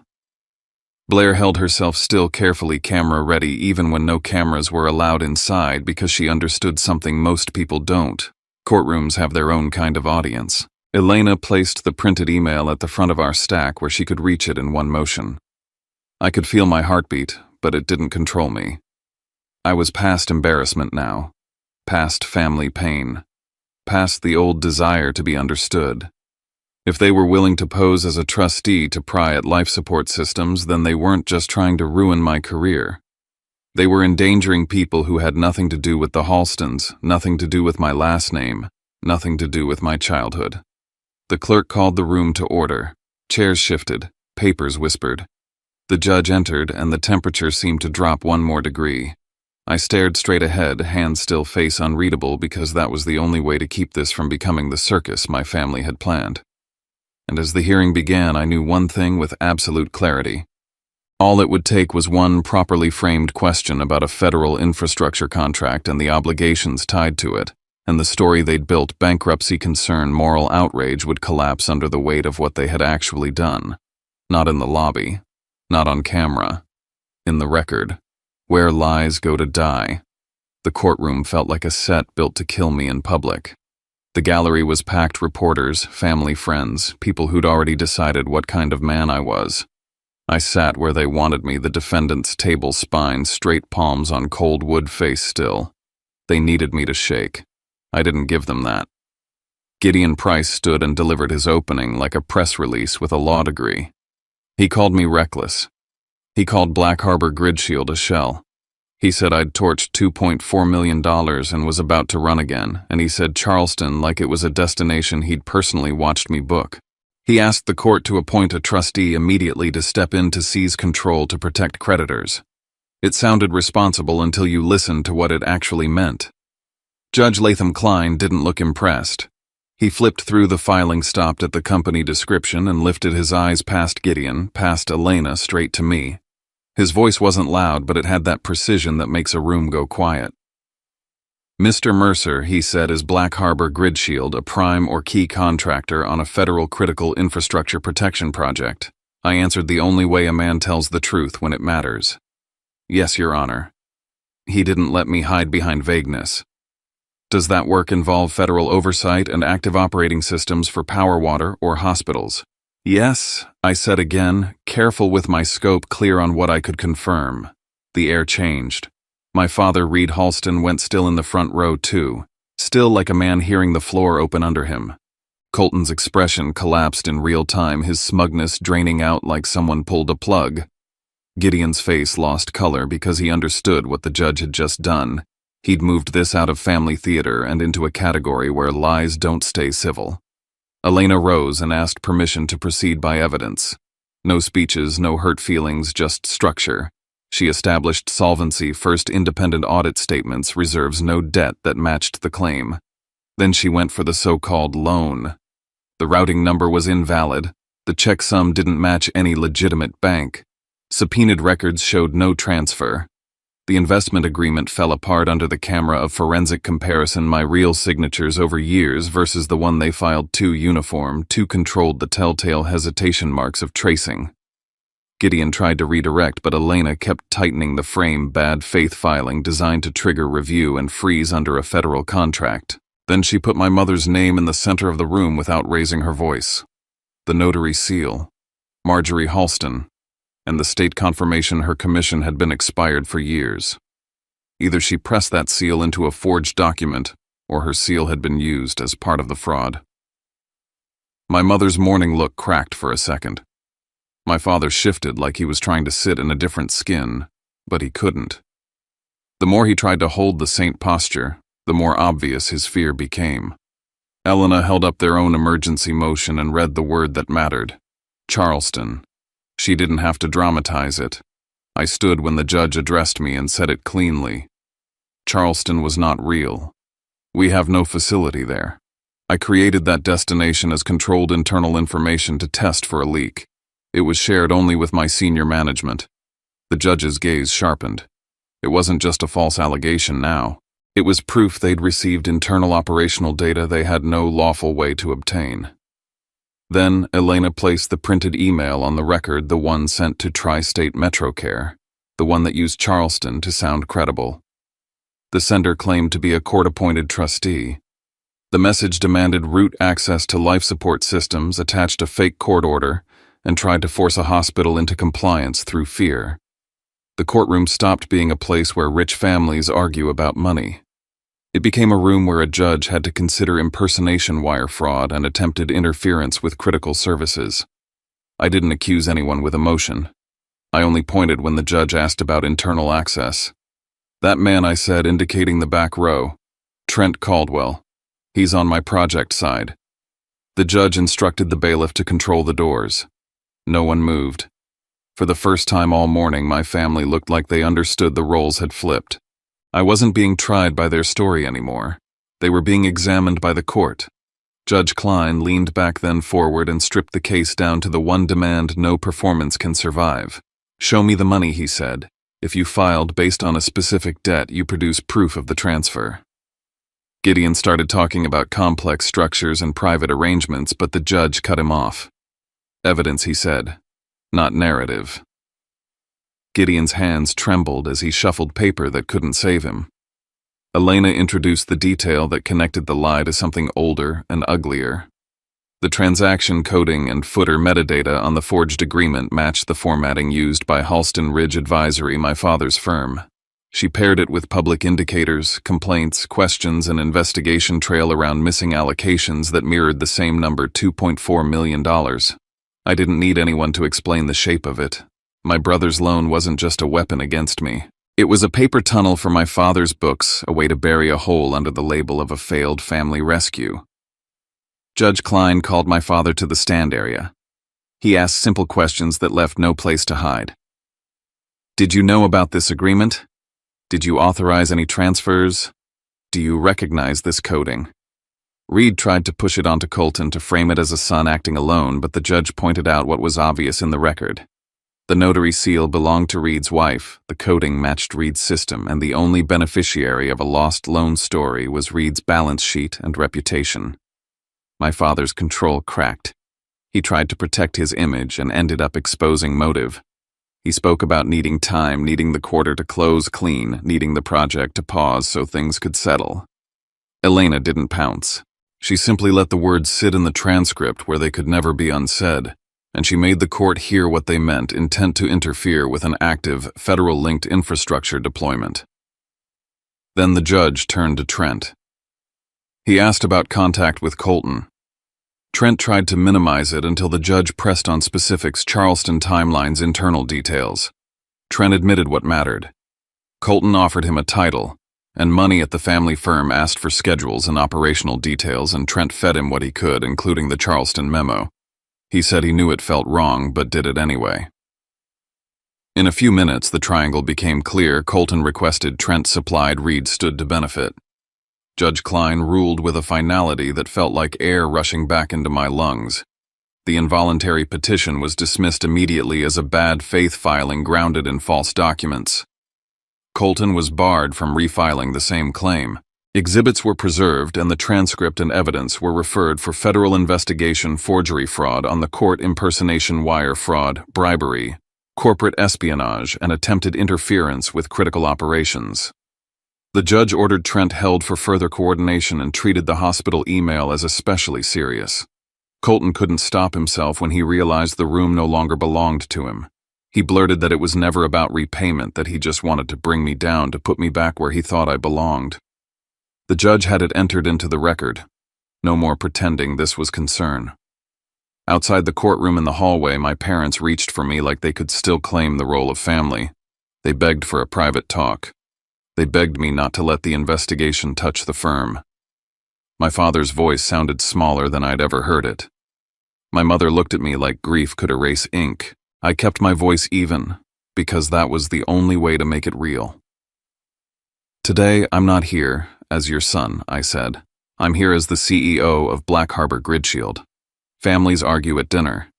Speaker 1: Blair held herself still, carefully camera-ready, even when no cameras were allowed inside, because she understood something most people don't. Courtrooms have their own kind of audience. Elena placed the printed email at the front of our stack where she could reach it in one motion. I could feel my heartbeat, but it didn't control me. I was past embarrassment now, past family pain, past the old desire to be understood. If they were willing to pose as a trustee to pry at life support systems, then they weren't just trying to ruin my career. They were endangering people who had nothing to do with the Halstons, nothing to do with my last name, nothing to do with my childhood. The clerk called the room to order. Chairs shifted, papers whispered. The judge entered, and the temperature seemed to drop 1 more degree. I stared straight ahead, hand still, face unreadable, because that was the only way to keep this from becoming the circus my family had planned. And as the hearing began, I knew one thing with absolute clarity. All it would take was one properly framed question about a federal infrastructure contract and the obligations tied to it, and the story they'd built, bankruptcy, concern, moral outrage, would collapse under the weight of what they had actually done. Not in the lobby, not on camera, in the record, where lies go to die. The The courtroom felt like a set built to kill me in public. The gallery was packed reporters, family friends, people who'd already decided what kind of man I was. I sat where they wanted me, the defendant's table spine, straight palms on cold wood face still. They needed me to shake. I didn't give them that. Gideon Price stood and delivered his opening like a press release with a law degree. He called me reckless. He called Black Harbor Grid Shield a shell. He said I'd torched $2.4 million and was about to run again, and he said Charleston like it was a destination he'd personally watched me book. He asked the court to appoint a trustee immediately to step in to seize control to protect creditors. It sounded responsible until you listened to what it actually meant. Judge Latham Klein didn't look impressed. He flipped through the filing, stopped at the company description, and lifted his eyes past Gideon, past Elena, straight to me. His voice wasn't loud, but it had that precision that makes a room go quiet. Mr. Mercer, he said, is Black Harbor Grid Shield, a prime or key contractor on a federal critical infrastructure protection project. I answered the only way a man tells the truth when it matters. Yes, Your Honor. He didn't let me hide behind vagueness. Does that work involve federal oversight and active operating systems for power, water, or hospitals? Yes, I said again, careful with my scope, clear on what I could confirm. The air changed. My father, Reed Halston, went still in the front row too, still like a man hearing the floor open under him. Colton's expression collapsed in real time, his smugness draining out like someone pulled a plug. Gideon's face lost color because he understood what the judge had just done. He'd moved this out of family theater and into a category where lies don't stay civil. Elena rose and asked permission to proceed by evidence. No speeches, no hurt feelings, just structure. She established solvency, first independent audit statements, reserves no debt that matched the claim. Then she went for the so-called loan. The routing number was invalid. The check sum didn't match any legitimate bank. Subpoenaed records showed no transfer. The investment agreement fell apart under the camera of forensic comparison, my real signatures over years versus the one they filed, too uniform, too controlled, the telltale hesitation marks of tracing. Gideon tried to redirect, but Elena kept tightening the frame, bad faith filing designed to trigger review and freeze under a federal contract. Then she put my mother's name in the center of the room without raising her voice. The notary seal, Marjorie Halston, and the state confirmation her commission had been expired for years. Either she pressed that seal into a forged document, or her seal had been used as part of the fraud. My mother's morning look cracked for a second. My father shifted like he was trying to sit in a different skin, but he couldn't. The more he tried to hold the saint posture, the more obvious his fear became. Elena held up their own emergency motion and read the word that mattered. Charleston. She didn't have to dramatize it. I stood when the judge addressed me and said it cleanly. Charleston was not real. We have no facility there. I created that destination as controlled internal information to test for a leak. It was shared only with my senior management. The judge's gaze sharpened. It wasn't just a false allegation now. It was proof they'd received internal operational data they had no lawful way to obtain. Then Elena placed the printed email on the record, the one sent to Tri-State MetroCare, the one that used Charleston to sound credible. The sender claimed to be a court-appointed trustee. The message demanded root access to life support systems, attached a fake court order, and tried to force a hospital into compliance through fear. The courtroom stopped being a place where rich families argue about money. It became a room where a judge had to consider impersonation wire fraud and attempted interference with critical services. I didn't accuse anyone with emotion. I only pointed when the judge asked about internal access. That man, I said, indicating the back row. Trent Caldwell. He's on my project side. The judge instructed the bailiff to control the doors. No one moved. For the first time all morning, my family looked like they understood the roles had flipped. I wasn't being tried by their story anymore. They were being examined by the court. Judge Klein leaned back then forward and stripped the case down to the one demand no performance can survive. Show me the money, he said. If you filed based on a specific debt, you produce proof of the transfer. Gideon started talking about complex structures and private arrangements, but the judge cut him off. Evidence, he said, not narrative. Gideon's hands trembled as he shuffled paper that couldn't save him. Elena introduced the detail that connected the lie to something older and uglier. The transaction coding and footer metadata on the forged agreement matched the formatting used by Halston Ridge Advisory, my father's firm. She paired it with public indicators, complaints, questions, and investigation trail around missing allocations that mirrored the same number, $2.4 million. I didn't need anyone to explain the shape of it. My brother's loan wasn't just a weapon against me. It was a paper tunnel for my father's books, a way to bury a hole under the label of a failed family rescue. Judge Klein called my father to the stand area. He asked simple questions that left no place to hide. Did you know about this agreement? Did you authorize any transfers? Do you recognize this coding? Reed tried to push it onto Colton to frame it as a son acting alone, but the judge pointed out what was obvious in the record. The notary seal belonged to Reed's wife, the coding matched Reed's system, and the only beneficiary of a lost loan story was Reed's balance sheet and reputation. My father's control cracked. He tried to protect his image and ended up exposing motive. He spoke about needing time, needing the quarter to close clean, needing the project to pause so things could settle. Elena didn't pounce. She simply let the words sit in the transcript where they could never be unsaid, and she made the court hear what they meant, intent to interfere with an active, federal-linked infrastructure deployment. Then the judge turned to Trent. He asked about contact with Colton. Trent tried to minimize it until the judge pressed on specifics, Charleston timeline's internal details. Trent admitted what mattered. Colton offered him a title, and money at the family firm asked for schedules and operational details, and Trent fed him what he could, including the Charleston memo. He said he knew it felt wrong, but did it anyway. In a few minutes, the triangle became clear. Colton requested, Trent supplied, Reed stood to benefit. Judge Klein ruled with a finality that felt like air rushing back into my lungs. The involuntary petition was dismissed immediately as a bad faith filing grounded in false documents. Colton was barred from refiling the same claim. Exhibits were preserved, and the transcript and evidence were referred for federal investigation, forgery fraud on the court, impersonation, wire fraud, bribery, corporate espionage, and attempted interference with critical operations. The judge ordered Trent held for further coordination and treated the hospital email as especially serious. Colton couldn't stop himself when he realized the room no longer belonged to him. He blurted that it was never about repayment, that he just wanted to bring me down, to put me back where he thought I belonged. The judge had it entered into the record. No more pretending this was concern. Outside the courtroom in the hallway, my parents reached for me like they could still claim the role of family. They begged for a private talk. They begged me not to let the investigation touch the firm. My father's voice sounded smaller than I'd ever heard it. My mother looked at me like grief could erase ink. I kept my voice even, because that was the only way to make it real. Today, I'm not here as your son, I said. I'm here as the CEO of Black Harbor Gridshield. Families argue at dinner.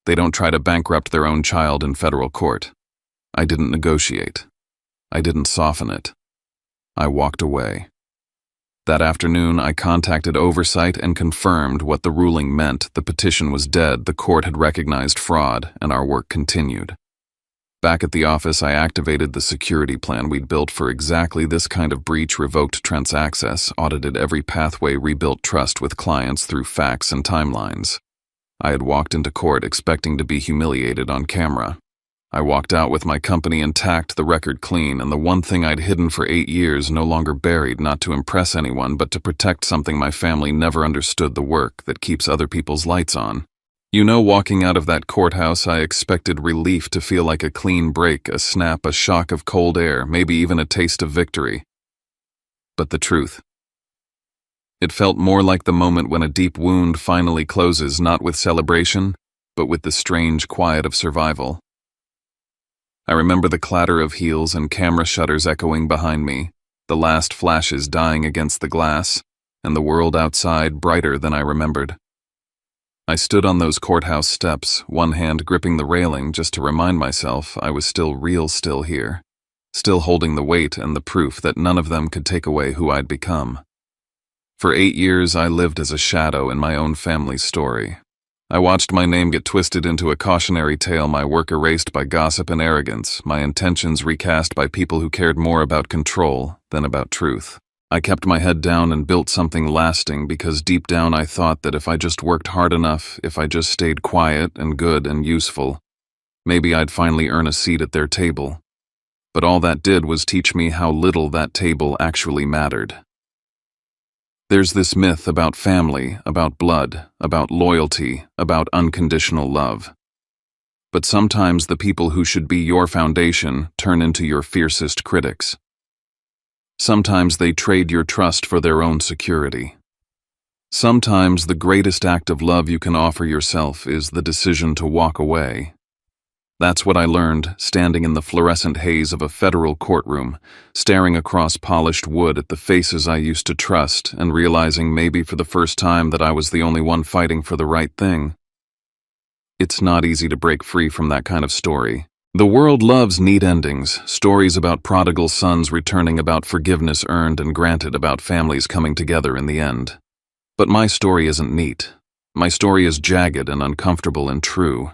Speaker 1: They don't try to bankrupt their own child in federal court. I didn't negotiate. I didn't soften it. I walked away. That afternoon, I contacted oversight and confirmed what the ruling meant. The petition was dead, the court had recognized fraud, and our work continued. Back at the office, I activated the security plan we'd built for exactly this kind of breach, revoked Trent's access, audited every pathway, rebuilt trust with clients through facts and timelines. I had walked into court expecting to be humiliated on camera. I walked out with my company intact, the record clean, and the one thing I'd hidden for 8 years no longer buried, not to impress anyone, but to protect something my family never understood: the work that keeps other people's lights on. You know, walking out of that courthouse, I expected relief, to feel like a clean break, a snap, a shock of cold air, maybe even a taste of victory. But the truth. It felt more like the moment when a deep wound finally closes, not with celebration, but with the strange quiet of survival. I remember the clatter of heels and camera shutters echoing behind me, the last flashes dying against the glass, and the world outside brighter than I remembered. I stood on those courthouse steps, one hand gripping the railing, just to remind myself I was still real, still here, still holding the weight and the proof that none of them could take away who I'd become. For 8 years, I lived as a shadow in my own family's story. I watched my name get twisted into a cautionary tale, my work erased by gossip and arrogance, my intentions recast by people who cared more about control than about truth. I kept my head down and built something lasting because deep down I thought that if I just worked hard enough, if I just stayed quiet and good and useful, maybe I'd finally earn a seat at their table. But all that did was teach me how little that table actually mattered. There's this myth about family, about blood, about loyalty, about unconditional love. But sometimes the people who should be your foundation turn into your fiercest critics. Sometimes they trade your trust for their own security. Sometimes the greatest act of love you can offer yourself is the decision to walk away. That's what I learned standing in the fluorescent haze of a federal courtroom, staring across polished wood at the faces I used to trust and realizing maybe for the first time that I was the only one fighting for the right thing. It's not easy to break free from that kind of story. The world loves neat endings, stories about prodigal sons returning, about forgiveness earned and granted, about families coming together in the end. But my story isn't neat. My story is jagged and uncomfortable and true.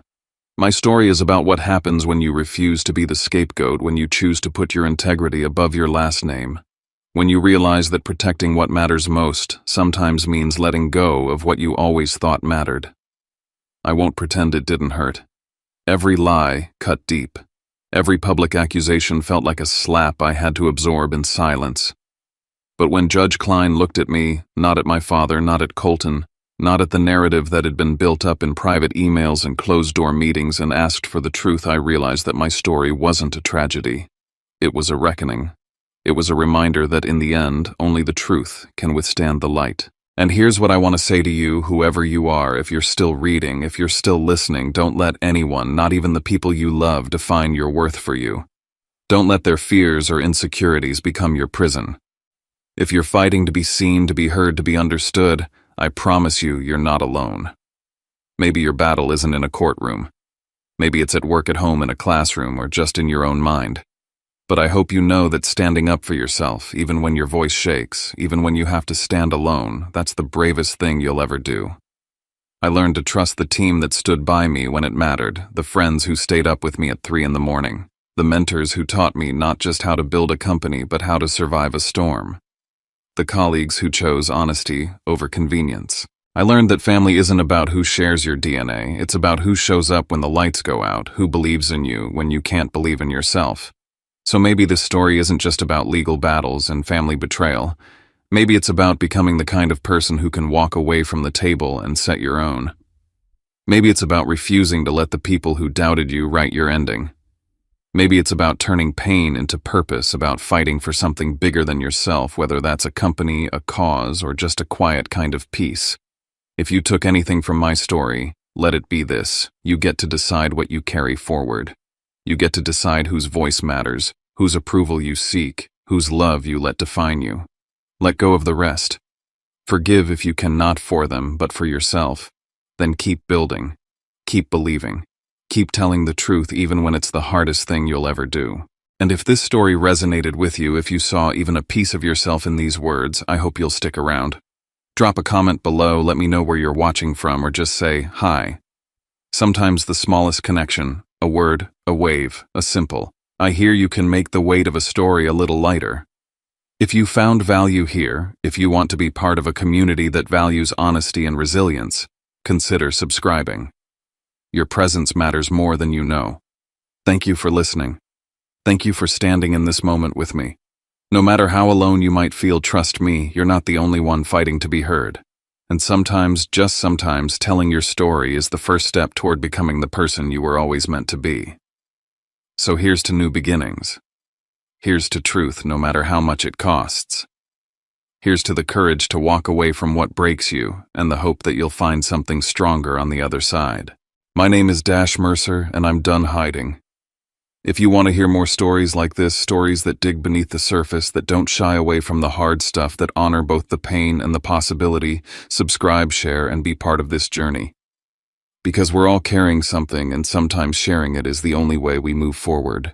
Speaker 1: My story is about what happens when you refuse to be the scapegoat, when you choose to put your integrity above your last name, when you realize that protecting what matters most sometimes means letting go of what you always thought mattered. I won't pretend it didn't hurt. Every lie cut deep. Every public accusation felt like a slap I had to absorb in silence. But when Judge Klein looked at me, not at my father, not at Colton, not at the narrative that had been built up in private emails and closed-door meetings, and asked for the truth, I realized that my story wasn't a tragedy. It was a reckoning. It was a reminder that in the end, only the truth can withstand the light. And here's what I want to say to you, whoever you are, if you're still reading, if you're still listening, don't let anyone, not even the people you love, define your worth for you. Don't let their fears or insecurities become your prison. If you're fighting to be seen, to be heard, to be understood, I promise you, you're not alone. Maybe your battle isn't in a courtroom. Maybe it's at work, at home, in a classroom, or just in your own mind. But I hope you know that standing up for yourself, even when your voice shakes, even when you have to stand alone, that's the bravest thing you'll ever do. I learned to trust the team that stood by me when it mattered, the friends who stayed up with me at 3 a.m, the mentors who taught me not just how to build a company, but how to survive a storm. The colleagues who chose honesty over convenience. I learned that family isn't about who shares your DNA, it's about who shows up when the lights go out, who believes in you when you can't believe in yourself. So maybe this story isn't just about legal battles and family betrayal. Maybe it's about becoming the kind of person who can walk away from the table and set your own. Maybe it's about refusing to let the people who doubted you write your ending. Maybe it's about turning pain into purpose, about fighting for something bigger than yourself, whether that's a company, a cause, or just a quiet kind of peace. If you took anything from my story, let it be this: you get to decide what you carry forward. You get to decide whose voice matters, whose approval you seek, whose love you let define you. Let go of the rest. Forgive if you cannot for them, but for yourself. Then keep building. Keep believing. Keep telling the truth even when it's the hardest thing you'll ever do. And if this story resonated with you, if you saw even a piece of yourself in these words, I hope you'll stick around. Drop a comment below, let me know where you're watching from, or just say, hi. Sometimes the smallest connection, a word, a wave, a simple, I hear you, can make the weight of a story a little lighter. If you found value here, if you want to be part of a community that values honesty and resilience, consider subscribing. Your presence matters more than you know. Thank you for listening. Thank you for standing in this moment with me. No matter how alone you might feel, trust me, you're not the only one fighting to be heard. And sometimes, just sometimes, telling your story is the first step toward becoming the person you were always meant to be. So here's to new beginnings. Here's to truth, no matter how much it costs. Here's to the courage to walk away from what breaks you, and the hope that you'll find something stronger on the other side. My name is Dash Mercer, and I'm done hiding. If you want to hear more stories like this, stories that dig beneath the surface, that don't shy away from the hard stuff, that honor both the pain and the possibility, subscribe, share, and be part of this journey. Because we're all carrying something, and sometimes sharing it is the only way we move forward.